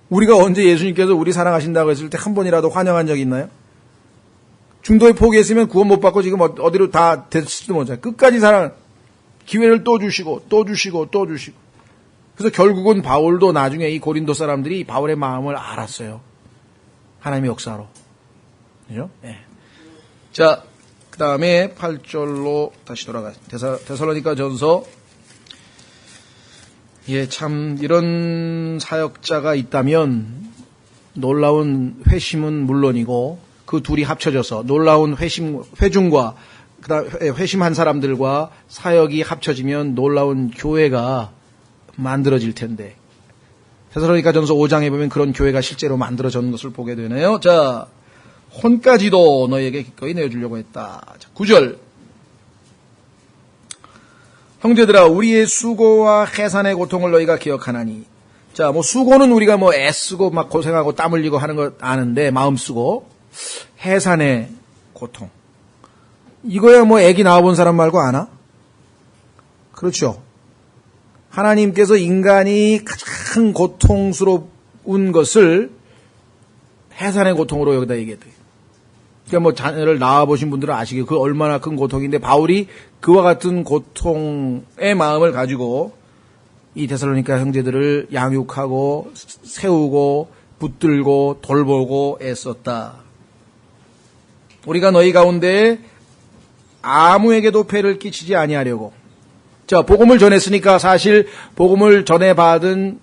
우리가 언제 예수님께서 우리 사랑하신다고 했을 때 한 번이라도 환영한 적이 있나요? 중도에 포기했으면 구원 못 받고 지금 어디로 다 됐을지도 모르잖아요. 끝까지 기회를 또 주시고 또 주시고 또 주시고. 그래서 결국은 바울도 나중에 이 고린도 사람들이 바울의 마음을 알았어요. 하나님의 역사로. 그죠? 네. 자, 그 다음에 8절로 다시 돌아가요. 데살로니가 전서. 참 이런 사역자가 있다면 놀라운 회심은 물론이고 그 둘이 합쳐져서 놀라운 회중과 그다음 회심한 사람들과 사역이 합쳐지면 놀라운 교회가 만들어질 텐데, 데살로니가 전서 5장에 보면 그런 교회가 실제로 만들어졌는 것을 보게 되네요. 자, 혼까지도 너희에게 기꺼이 내어주려고 했다. 자, 9절. 형제들아 우리의 수고와 해산의 고통을 너희가 기억하나니. 자, 수고는 우리가 애쓰고 막 고생하고 땀 흘리고 하는 거 아는데 마음 쓰고, 해산의 고통. 이거야 애기 낳아본 사람 말고 아나? 그렇죠. 하나님께서 인간이 가장 고통스러운 것을 해산의 고통으로 여기다 얘기했대요. 그러니까 자녀를 낳아보신 분들은 아시겠죠. 그 얼마나 큰 고통인데 바울이 그와 같은 고통의 마음을 가지고 이 데살로니가 형제들을 양육하고 세우고 붙들고 돌보고 애썼다. 우리가 너희 가운데 아무에게도 폐를 끼치지 아니하려고. 자, 복음을 전했으니까 사실 복음을 전해받은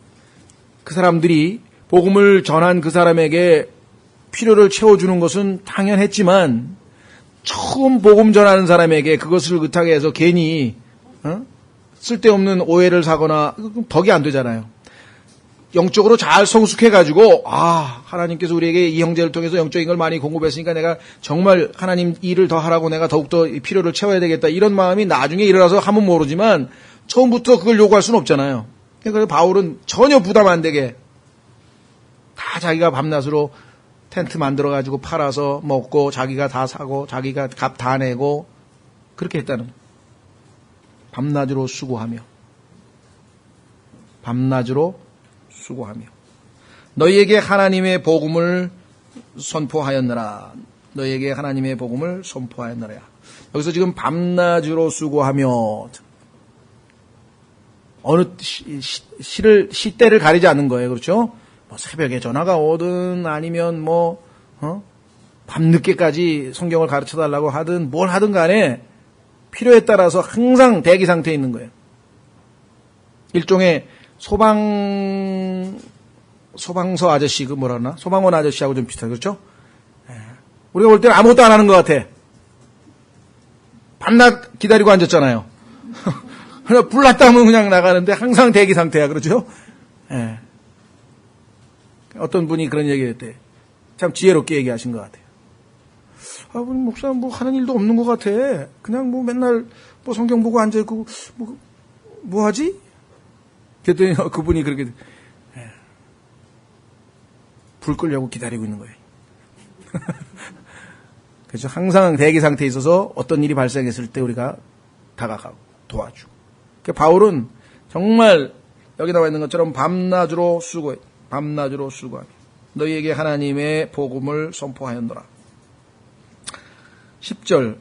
그 사람들이 복음을 전한 그 사람에게 필요를 채워주는 것은 당연했지만 처음 복음 전하는 사람에게 그것을 의탁해 해서 괜히 쓸데없는 오해를 사거나 덕이 안 되잖아요. 영적으로 잘 성숙해가지고 하나님께서 우리에게 이 형제를 통해서 영적인 걸 많이 공급했으니까 내가 정말 하나님 일을 더 하라고 내가 더욱더 필요를 채워야 되겠다 이런 마음이 나중에 일어나서 하면 모르지만 처음부터 그걸 요구할 수는 없잖아요. 그래서 바울은 전혀 부담 안 되게 다 자기가 밤낮으로 텐트 만들어가지고 팔아서 먹고 자기가 다 사고 자기가 값 다 내고 그렇게 했다는 거예요. 밤낮으로 수고하며 너희에게 하나님의 복음을 선포하였느라. 너희에게 하나님의 복음을 선포하였느라. 여기서 지금 밤낮으로 수고하며 어느 시대를 가리지 않는 거예요. 그렇죠? 새벽에 전화가 오든 아니면 밤늦게까지 성경을 가르쳐 달라고 하든 뭘 하든 간에 필요에 따라서 항상 대기 상태에 있는 거예요. 일종의 소방서 아저씨, 소방원 아저씨하고 좀 비슷하죠, 그렇죠? 우리가 볼 때는 아무것도 안 하는 것 같아. 밤낮 기다리고 앉았잖아요. 불 났다 하면 그냥 나가는데 항상 대기 상태야, 그렇죠? 어떤 분이 그런 얘기를 했대. 참 지혜롭게 얘기하신 것 같아요. 목사 하는 일도 없는 것 같아. 그냥 맨날 성경 보고 앉아있고 뭐 하지? 그랬더니 그분이 그렇게 불 끄려고 기다리고 있는 거예요. 그래서 항상 대기 상태에 있어서 어떤 일이 발생했을 때 우리가 다가가고 도와주고. 그러니까 바울은 정말 여기 나와 있는 것처럼 밤낮으로 수고하며 너희에게 하나님의 복음을 선포하였노라. 10절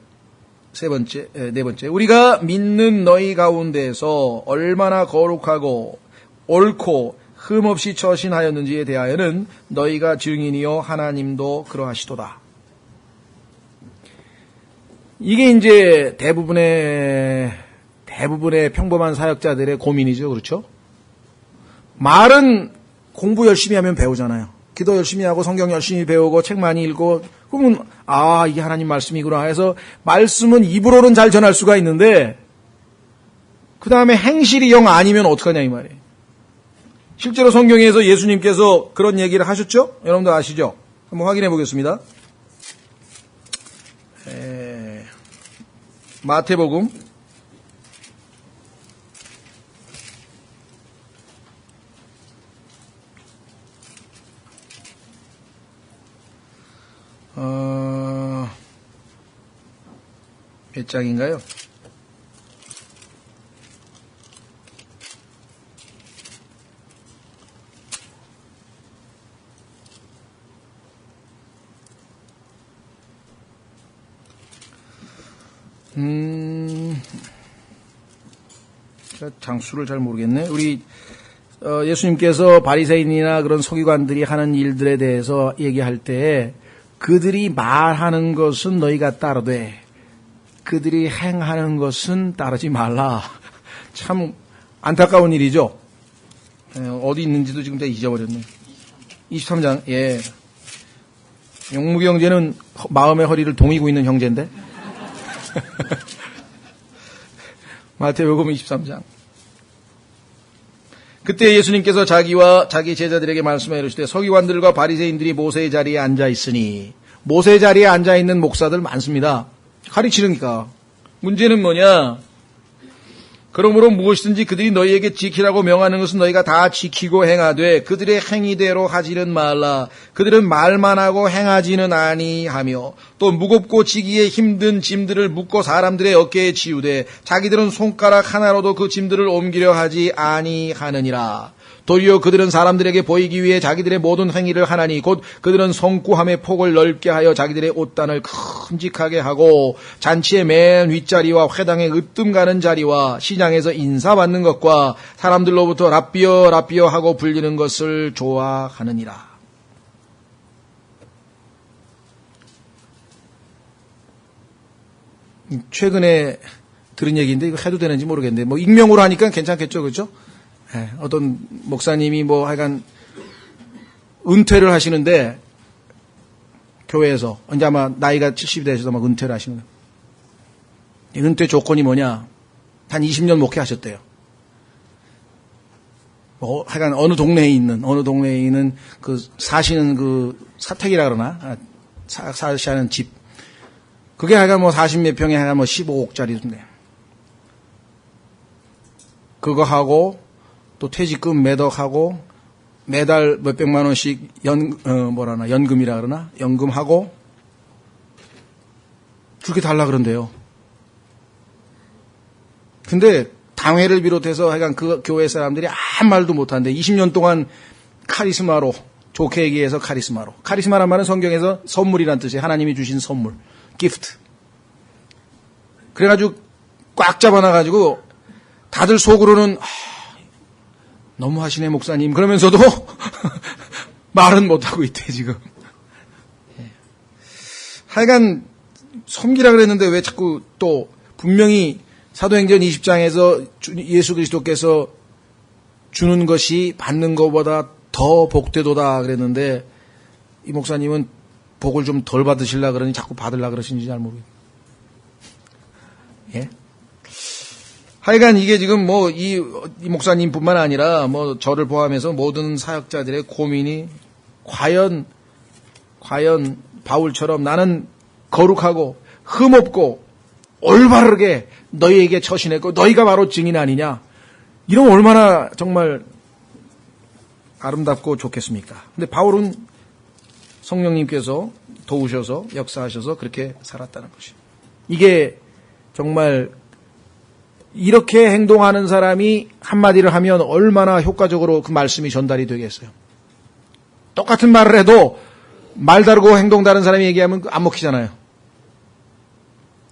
네 번째 우리가 믿는 너희 가운데에서 얼마나 거룩하고 옳고 흠없이 처신하였는지에 대하여는 너희가 증인이요 하나님도 그러하시도다. 이게 이제 대부분의 평범한 사역자들의 고민이죠. 그렇죠? 말은 공부 열심히 하면 배우잖아요. 기도 열심히 하고 성경 열심히 배우고 책 많이 읽고 그러면 이게 하나님 말씀이구나 해서 말씀은 입으로는 잘 전할 수가 있는데 그 다음에 행실이 영 아니면 어떡하냐 이 말이에요. 실제로 성경에서 예수님께서 그런 얘기를 하셨죠? 여러분들 아시죠? 한번 확인해 보겠습니다. 마태복음 1장인가요? 장수를 잘 모르겠네. 우리 예수님께서 바리새인이나 그런 서기관들이 하는 일들에 대해서 얘기할 때 그들이 말하는 것은 너희가 따르되 그들이 행하는 것은 따르지 말라. 참 안타까운 일이죠. 어디 있는지도 지금 다 잊어버렸네. 23장. 예. 용무기 형제는 마음의 허리를 동이고 있는 형제인데. 마태복음 23장. 그때 예수님께서 자기와 자기 제자들에게 말씀하여 이르시되 서기관들과 바리새인들이 모세의 자리에 앉아 있으니. 모세의 자리에 앉아 있는 목사들 많습니다. 가르치니까. 문제는 뭐냐? 그러므로 무엇이든지 그들이 너희에게 지키라고 명하는 것은 너희가 다 지키고 행하되 그들의 행위대로 하지는 말라. 그들은 말만 하고 행하지는 아니하며 또 무겁고 지기에 힘든 짐들을 묶고 사람들의 어깨에 지우되 자기들은 손가락 하나로도 그 짐들을 옮기려 하지 아니하느니라. 도리어 그들은 사람들에게 보이기 위해 자기들의 모든 행위를 하나니 곧 그들은 성구함의 폭을 넓게 하여 자기들의 옷단을 큼직하게 하고 잔치의 맨 윗자리와 회당의 으뜸 가는 자리와 시장에서 인사받는 것과 사람들로부터 랍비여 랍비여 하고 불리는 것을 좋아하느니라. 최근에 들은 얘기인데 이거 해도 되는지 모르겠는데 뭐 익명으로 하니까 괜찮겠죠, 그렇죠? 네, 어떤 목사님이 뭐 하여간 은퇴를 하시는데 교회에서 이제 아마 나이가 70이 되셔서 막 은퇴를 하시는 거예요. 은퇴 조건이 뭐냐? 한 20년 목회하셨대요. 하여간 어느 동네에 있는 그 사시는 그 사택이라 그러나 사시하는 집 그게 하여간 뭐 40몇 평에 하여간 뭐 15억짜리인데 그거 하고 또 퇴직금 매덕하고 매달 몇백만 원씩 연금이라 그러나? 연금하고 그렇게 달라 그런대요. 근데 당회를 비롯해서 하여간 그 교회 사람들이 아무 말도 못하는데 20년 동안 카리스마로, 좋게 얘기해서 카리스마로. 카리스마란 말은 성경에서 선물이란 뜻이에요. 하나님이 주신 선물. 기프트. 그래가지고 꽉 잡아놔가지고 다들 속으로는 너무 하시네 목사님 그러면서도 말은 못하고 있대 지금. 하여간 섬기라 그랬는데 왜 자꾸 또 분명히 사도행전 20장에서 예수 그리스도께서 주는 것이 받는 것보다 더 복되도다 그랬는데 이 목사님은 복을 좀 덜 받으시려고 그러니 자꾸 받으려고 그러시는지 잘 모르겠어요. 예? 하여간 이게 지금 뭐 이 목사님뿐만 아니라 뭐 저를 포함해서 모든 사역자들의 고민이 과연 바울처럼 나는 거룩하고 흠없고 올바르게 너희에게 처신했고 너희가 바로 증인 아니냐. 이러면 얼마나 정말 아름답고 좋겠습니까. 근데 바울은 성령님께서 도우셔서 역사하셔서 그렇게 살았다는 것이. 이게 정말 이렇게 행동하는 사람이 한마디를 하면 얼마나 효과적으로 그 말씀이 전달이 되겠어요. 똑같은 말을 해도 말 다르고 행동 다른 사람이 얘기하면 안 먹히잖아요.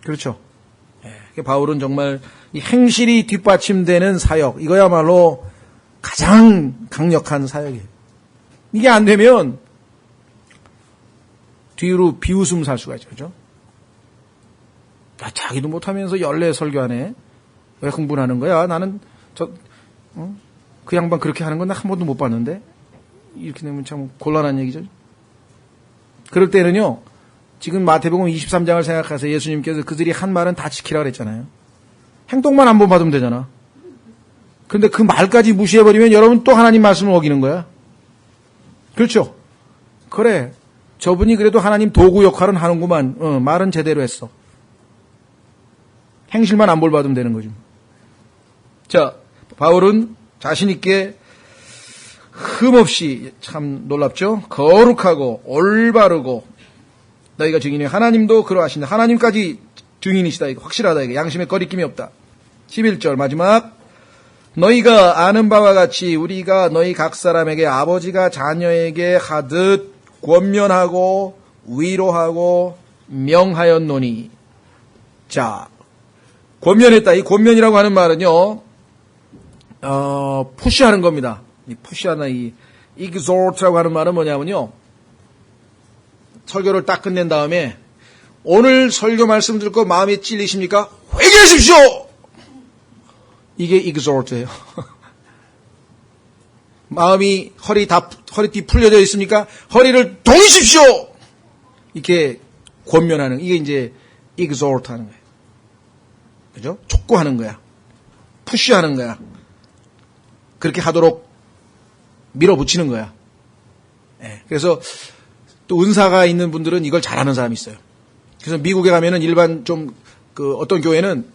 그렇죠. 바울은 정말 이 행실이 뒷받침되는 사역, 이거야말로 가장 강력한 사역이에요. 이게 안 되면 뒤로 비웃음 살 수가 있죠. 그렇죠? 야, 자기도 못하면서 연례 설교하네. 왜 흥분하는 거야? 나는 그 양반 그렇게 하는 건 나 한 번도 못 봤는데. 이렇게 되면 참 곤란한 얘기죠. 그럴 때는요. 지금 마태복음 23장을 생각하세요. 예수님께서 그들이 한 말은 다 지키라 그랬잖아요. 행동만 한 번 받으면 되잖아. 그런데 그 말까지 무시해버리면 여러분 또 하나님 말씀을 어기는 거야. 그렇죠? 그래. 저분이 그래도 하나님 도구 역할은 하는구만. 말은 제대로 했어. 행실만 안 볼받으면 되는 거죠. 자, 바울은 자신있게 흠없이 참 놀랍죠? 거룩하고 올바르고 너희가 증인이 하나님도 그러하신다. 하나님까지 증인이시다. 이거 확실하다. 이거 양심에 거리낌이 없다. 11절 마지막 너희가 아는 바와 같이 우리가 너희 각 사람에게 아버지가 자녀에게 하듯 권면하고 위로하고 명하였노니. 자, 권면했다. 이 권면이라고 하는 말은요, 푸시하는 겁니다. 이 푸시하나 이 exhort라고 하는 말은 뭐냐면요, 설교를 딱 끝낸 다음에 오늘 설교 말씀 듣고 마음이 찔리십니까? 회개하십시오! 이게 exhort예요. 마음이 허리띠 풀려져 있습니까? 허리를 동이십시오! 이렇게 권면하는, 이게 이제 exhort 하는 거예요. 그죠? 촉구하는 거야. 푸시하는 거야. 그렇게 하도록 밀어붙이는 거야. 네. 그래서 또 은사가 있는 분들은 이걸 잘하는 사람이 있어요. 그래서 미국에 가면은 일반 좀 어떤 교회는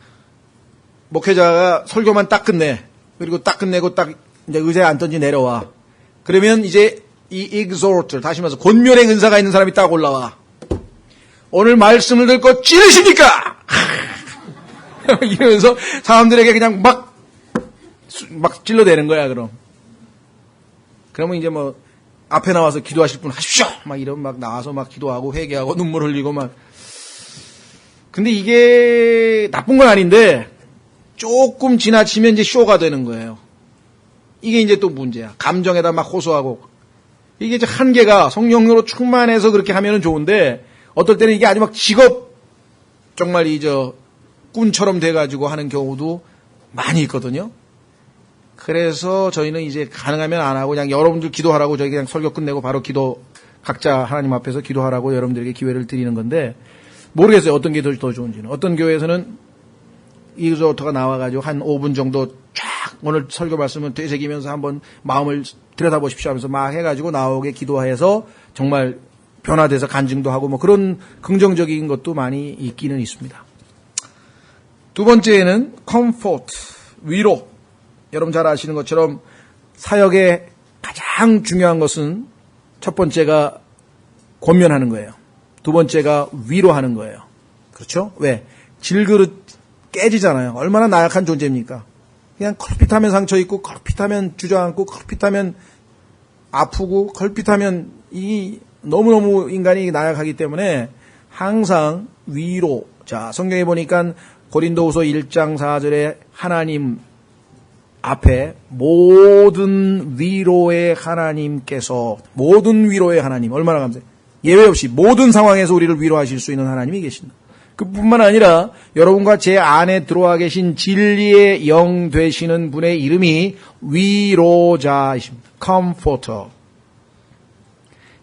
목회자가 설교만 딱 끝내. 그리고 딱 끝내고 딱 이제 의자에 앉던지 내려와. 그러면 이제 이 exhort, 다시 말해서 권면의 은사가 있는 사람이 딱 올라와. 오늘 말씀을 듣고 찌르십니까? 이러면서 사람들에게 그냥 막 찔러대는 거야, 그럼. 그러면 이제 뭐, 앞에 나와서 기도하실 분 하십시오! 막 이러면 막 나와서 막 기도하고 회개하고 눈물 흘리고 막. 근데 이게 나쁜 건 아닌데, 조금 지나치면 이제 쇼가 되는 거예요. 이게 이제 또 문제야. 감정에다 막 호소하고. 이게 이제 한계가 성령으로 충만해서 그렇게 하면은 좋은데, 어떨 때는 이게 아주 막 직업, 정말 꾼처럼 돼가지고 하는 경우도 많이 있거든요. 그래서 저희는 이제 가능하면 안 하고 그냥 여러분들 기도하라고 저희 그냥 설교 끝내고 바로 각자 하나님 앞에서 기도하라고 여러분들에게 기회를 드리는 건데, 모르겠어요. 어떤 게 더 좋은지는. 어떤 교회에서는 이그조터가 나와가지고 한 5분 정도 쫙 오늘 설교 말씀을 되새기면서 한번 마음을 들여다보십시오 하면서 막 해가지고 나오게 기도해서 정말 변화돼서 간증도 하고 뭐 그런 긍정적인 것도 많이 있기는 있습니다. 두 번째는 comfort, 위로. 여러분 잘 아시는 것처럼 사역의 가장 중요한 것은 첫 번째가 권면하는 거예요. 두 번째가 위로하는 거예요. 그렇죠? 왜? 질그릇 깨지잖아요. 얼마나 나약한 존재입니까? 그냥 걸핏하면 상처 있고 걸핏하면 주저앉고 걸핏하면 아프고 걸핏하면 너무너무 인간이 나약하기 때문에 항상 위로. 자, 성경에 보니까 고린도후서 1장 4절에 하나님 앞에 모든 위로의 하나님께서, 모든 위로의 하나님, 얼마나 감사해요. 예외 없이 모든 상황에서 우리를 위로하실 수 있는 하나님이 계신다. 그뿐만 아니라 여러분과 제 안에 들어와 계신 진리의 영 되시는 분의 이름이 위로자이십니다. Comforter.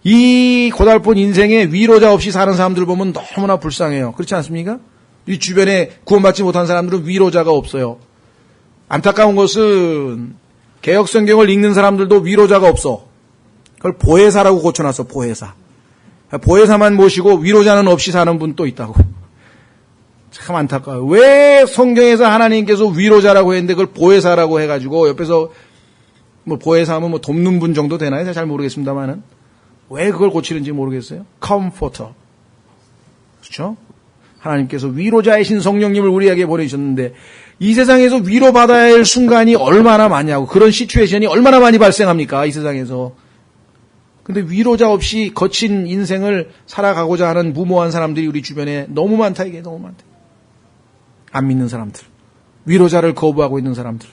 이 고달픈 인생에 위로자 없이 사는 사람들 보면 너무나 불쌍해요. 그렇지 않습니까? 이 주변에 구원받지 못한 사람들은 위로자가 없어요. 안타까운 것은 개혁성경을 읽는 사람들도 위로자가 없어. 그걸 보혜사라고 고쳐놨어. 보혜사. 보혜사만 모시고 위로자는 없이 사는 분 또 있다고. 참 안타까워요. 왜 성경에서 하나님께서 위로자라고 했는데 그걸 보혜사라고 해가지고 옆에서 뭐 보혜사하면 뭐 돕는 분 정도 되나요? 잘 모르겠습니다만은 왜 그걸 고치는지 모르겠어요. Comforter. 그렇죠? 하나님께서 위로자이신 성령님을 우리에게 보내주셨는데 이 세상에서 위로받아야 할 순간이 얼마나 많냐고, 그런 시츄에이션이 얼마나 많이 발생합니까? 이 세상에서. 근데 위로자 없이 거친 인생을 살아가고자 하는 무모한 사람들이 우리 주변에 너무 많다. 이게 너무 많다. 안 믿는 사람들, 위로자를 거부하고 있는 사람들.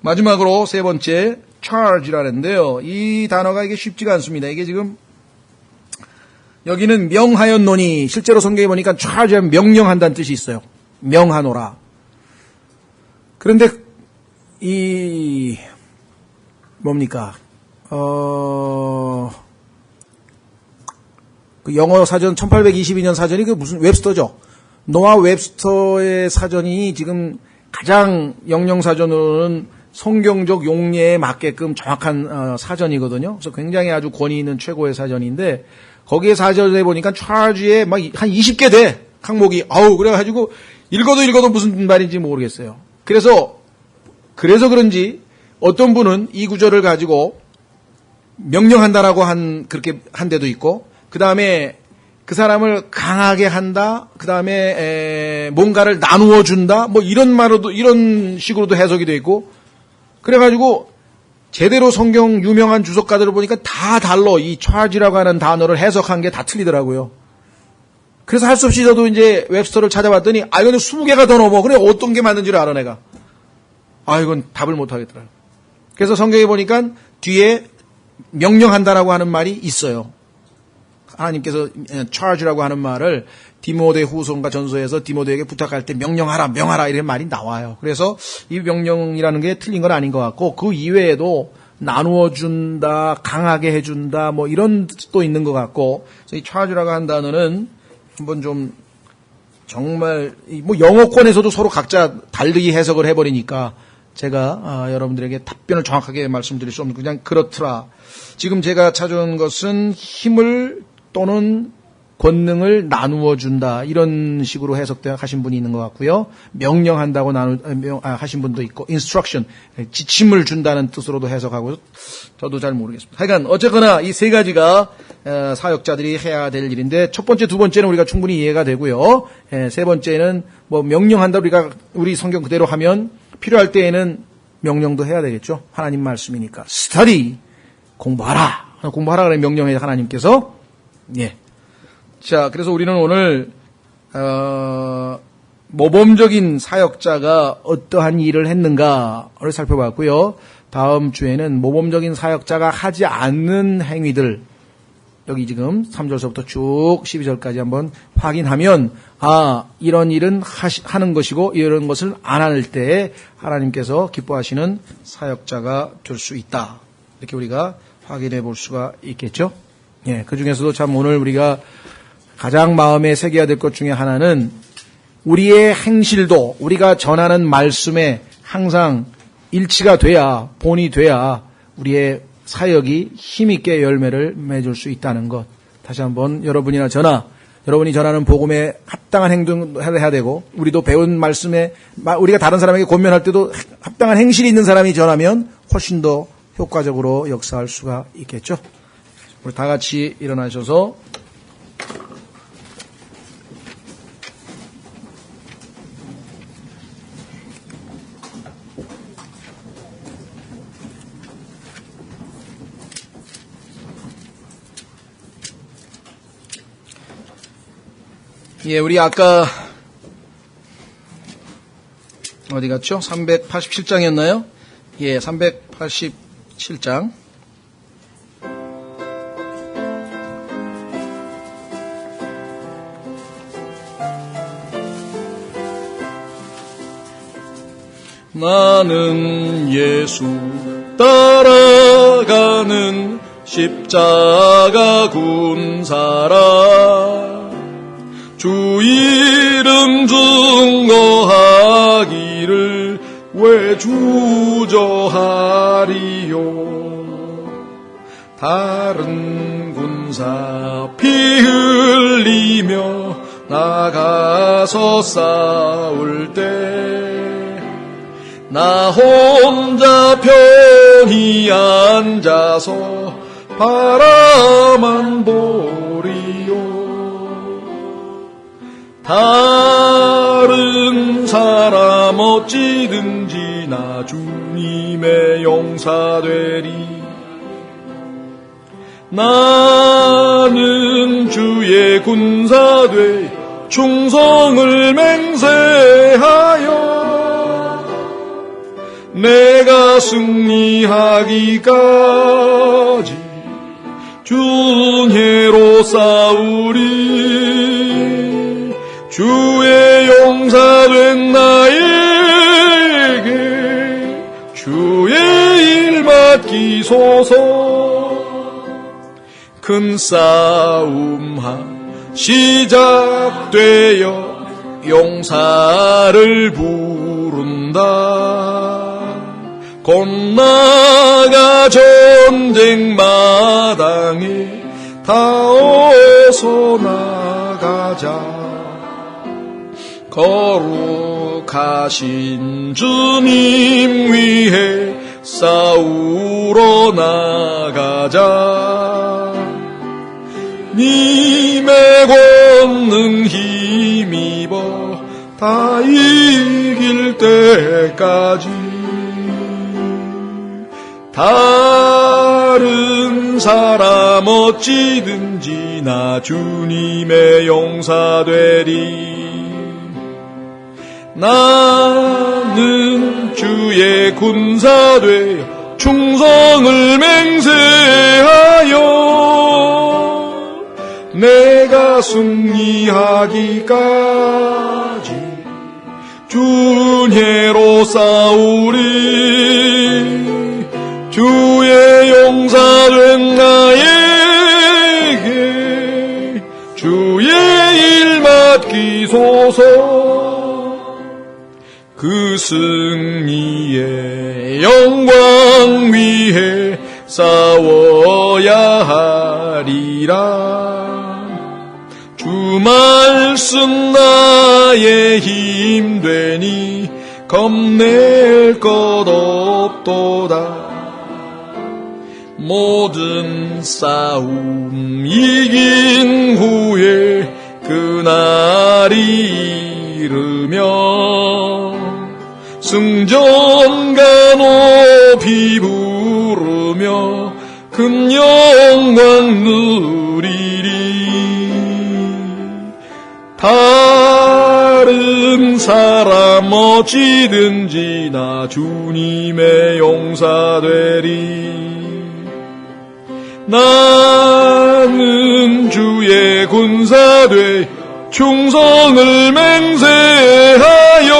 마지막으로 세 번째, charge라는데요. 이 단어가 이게 쉽지가 않습니다. 이게 지금 여기는 명하였노니, 실제로 성경에 보니까 charge하면 명령한다는 뜻이 있어요. 명하노라. 그런데 뭡니까? 그 영어 사전 1822년 사전이 그 무슨 웹스터죠. 노아 웹스터의 사전이 지금 가장 영영 사전으로는 성경적 용례에 맞게끔 정확한 사전이거든요. 그래서 굉장히 아주 권위 있는 최고의 사전인데 거기에 사전에 보니까 charge에 막 한 20개 돼. 항목이. 그래가지고 읽어도 무슨 말인지 모르겠어요. 그래서 그런지 어떤 분은 이 구절을 가지고 명령한다라고 그렇게 한 데도 있고, 그 다음에 그 사람을 강하게 한다, 그 다음에 뭔가를 나누어 준다, 뭐 이런 식으로도 해석이 돼 있고, 그래가지고 제대로 성경 유명한 주석가들을 보니까 다 달러, 이 charge라고 하는 단어를 해석한 게 다 틀리더라고요. 그래서 할 수 없이 저도 이제 웹스터를 찾아봤더니, 이거는 20개가 더 넘어. 그래, 어떤 게 맞는지를 알아, 내가. 이건 답을 못 하겠더라고요. 그래서 성경에 보니까 뒤에 명령한다라고 하는 말이 있어요. 하나님께서 charge라고 하는 말을 디모데 후서인가 전서에서 디모데에게 부탁할 때 명령하라 이런 말이 나와요. 그래서 이 명령이라는 게 틀린 건 아닌 것 같고, 그 이외에도 나누어 준다, 강하게 해준다, 뭐 이런 뜻도 있는 것 같고, 그래서 이 charge라고 한 단어는 한번 좀 정말 뭐 영어권에서도 서로 각자 다르게 해석을 해버리니까 제가 여러분들에게 답변을 정확하게 말씀드릴 수 없는, 그냥 그렇더라. 지금 제가 찾아온 것은 힘을 또는 권능을 나누어 준다 이런 식으로 해석하신 분이 있는 것 같고요. 명령한다고 하신 분도 있고 instruction 지침을 준다는 뜻으로도 해석하고 저도 잘 모르겠습니다. 하여간 어쨌거나 이 세 가지가 사역자들이 해야 될 일인데 첫 번째, 두 번째는 우리가 충분히 이해가 되고요. 세 번째는 뭐 명령한다 우리 성경 그대로 하면 필요할 때에는 명령도 해야 되겠죠. 하나님 말씀이니까 study 공부하라 그래 명령해 하나님께서 예. 자, 그래서 우리는 오늘 모범적인 사역자가 어떠한 일을 했는가를 살펴봤고요. 다음 주에는 모범적인 사역자가 하지 않는 행위들 여기 지금 3절서부터 쭉 12절까지 한번 확인하면 이런 일은 하는 것이고 이런 것을 안 할 때 하나님께서 기뻐하시는 사역자가 될 수 있다. 이렇게 우리가 확인해 볼 수가 있겠죠. 예, 그 중에서도 참 오늘 우리가 가장 마음에 새겨야 될 것 중에 하나는 우리의 행실도 우리가 전하는 말씀에 항상 일치가 돼야 본이 돼야 우리의 사역이 힘있게 열매를 맺을 수 있다는 것. 다시 한번 여러분이 전하는 복음에 합당한 행동을 해야 되고 우리도 배운 말씀에 우리가 다른 사람에게 권면할 때도 합당한 행실이 있는 사람이 전하면 훨씬 더 효과적으로 역사할 수가 있겠죠. 우리 다 같이 일어나셔서 예, 우리 아까 어디 갔죠? 387장이었나요? 예, 387장. 나는 예수 따라가는 십자가 군사라 주 이름 증거하기를 왜 주저하리요 다른 군사 피 흘리며 나가서 싸울 때 나 혼자 편히 앉아서 바라만 보리요 다른 사람 어찌든지 나 주님의 용사되리 나는 주의 군사되 충성을 맹세하여 내가 승리하기까지 준혜로 싸우리 주의 용사된 나에게 주의 일 맡기소서 큰 싸움 시작되어 용사를 부른다 곧 나가 전쟁 마당에 다 어서 나가자 거룩하신 주님 위해 싸우러 나가자 님의 권능 힘입어 다 이길 때까지 다른 사람 어찌든지 나 주님의 용사되리 나는 주의 군사되어 충성을 맹세하여 내가 승리하기까지 준혜로 싸우리 주의 용사된 나에게 주의 일 맡기소서 그 승리의 영광 위해 싸워야 하리라 말씀 나의 힘 되니 겁낼 것 없도다. 모든 싸움 이긴 후에 그날이 이르면 승전가 높이 부르며 큰 영광 누리리. 다른 사람 어찌든지 나 주님의 용사되리. 나는 주의 군사되 충성을 맹세하여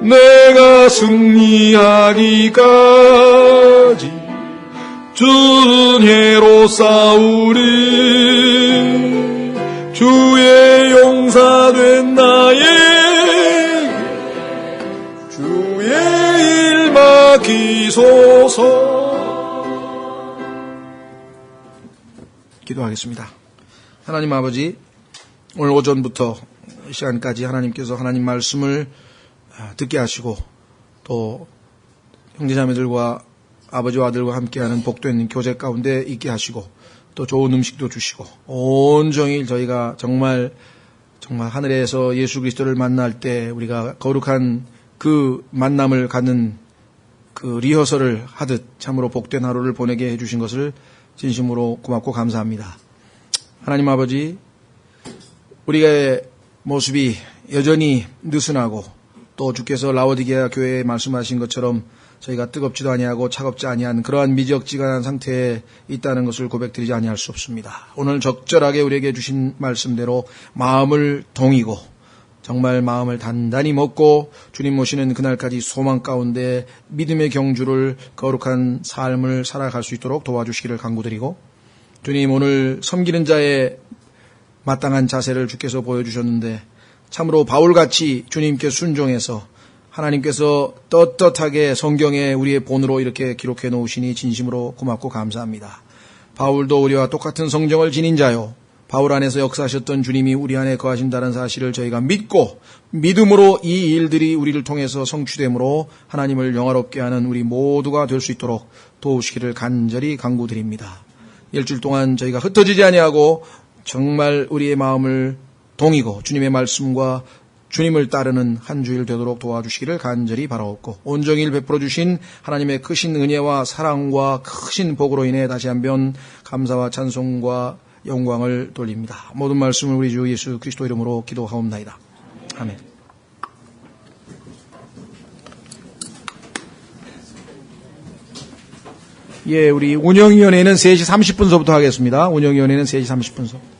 내가 승리하기까지 준혜로 싸우리. 주의 용사된 나에게 주의 일 맡기소서. 기도하겠습니다. 하나님 아버지, 오늘 오전부터 이 시간까지 하나님께서 하나님 말씀을 듣게 하시고 또 형제자매들과 아버지와 아들과 함께하는 복된 교제 가운데 있게 하시고 또 좋은 음식도 주시고 온종일 저희가 정말 하늘에서 예수 그리스도를 만날 때 우리가 거룩한 그 만남을 갖는 그 리허설을 하듯 참으로 복된 하루를 보내게 해주신 것을 진심으로 고맙고 감사합니다. 하나님 아버지, 우리의 모습이 여전히 느슨하고 또 주께서 라오디게아 교회에 말씀하신 것처럼 저희가 뜨겁지도 아니하고 차갑지 아니한 그러한 미적지근한 상태에 있다는 것을 고백드리지 아니할 수 없습니다. 오늘 적절하게 우리에게 주신 말씀대로 마음을 동이고 정말 마음을 단단히 먹고 주님 모시는 그날까지 소망 가운데 믿음의 경주를 거룩한 삶을 살아갈 수 있도록 도와주시기를 간구드리고, 주님 오늘 섬기는 자의 마땅한 자세를 주께서 보여주셨는데 참으로 바울같이 주님께 순종해서 하나님께서 떳떳하게 성경에 우리의 본으로 이렇게 기록해 놓으시니 진심으로 고맙고 감사합니다. 바울도 우리와 똑같은 성정을 지닌 자요, 바울 안에서 역사하셨던 주님이 우리 안에 거하신다는 사실을 저희가 믿고 믿음으로 이 일들이 우리를 통해서 성취됨으로 하나님을 영화롭게 하는 우리 모두가 될 수 있도록 도우시기를 간절히 간구드립니다. 일주일 동안 저희가 흩어지지 아니하고 정말 우리의 마음을 동이고 주님의 말씀과 주님을 따르는 한 주일 되도록 도와주시기를 간절히 바라옵고, 온종일 베풀어 주신 하나님의 크신 은혜와 사랑과 크신 복으로 인해 다시 한번 감사와 찬송과 영광을 돌립니다. 모든 말씀을 우리 주 예수 그리스도 이름으로 기도하옵나이다. 아멘. 예, 우리 운영위원회는 3시 30분서부터 하겠습니다. 운영위원회는 3시 30분서.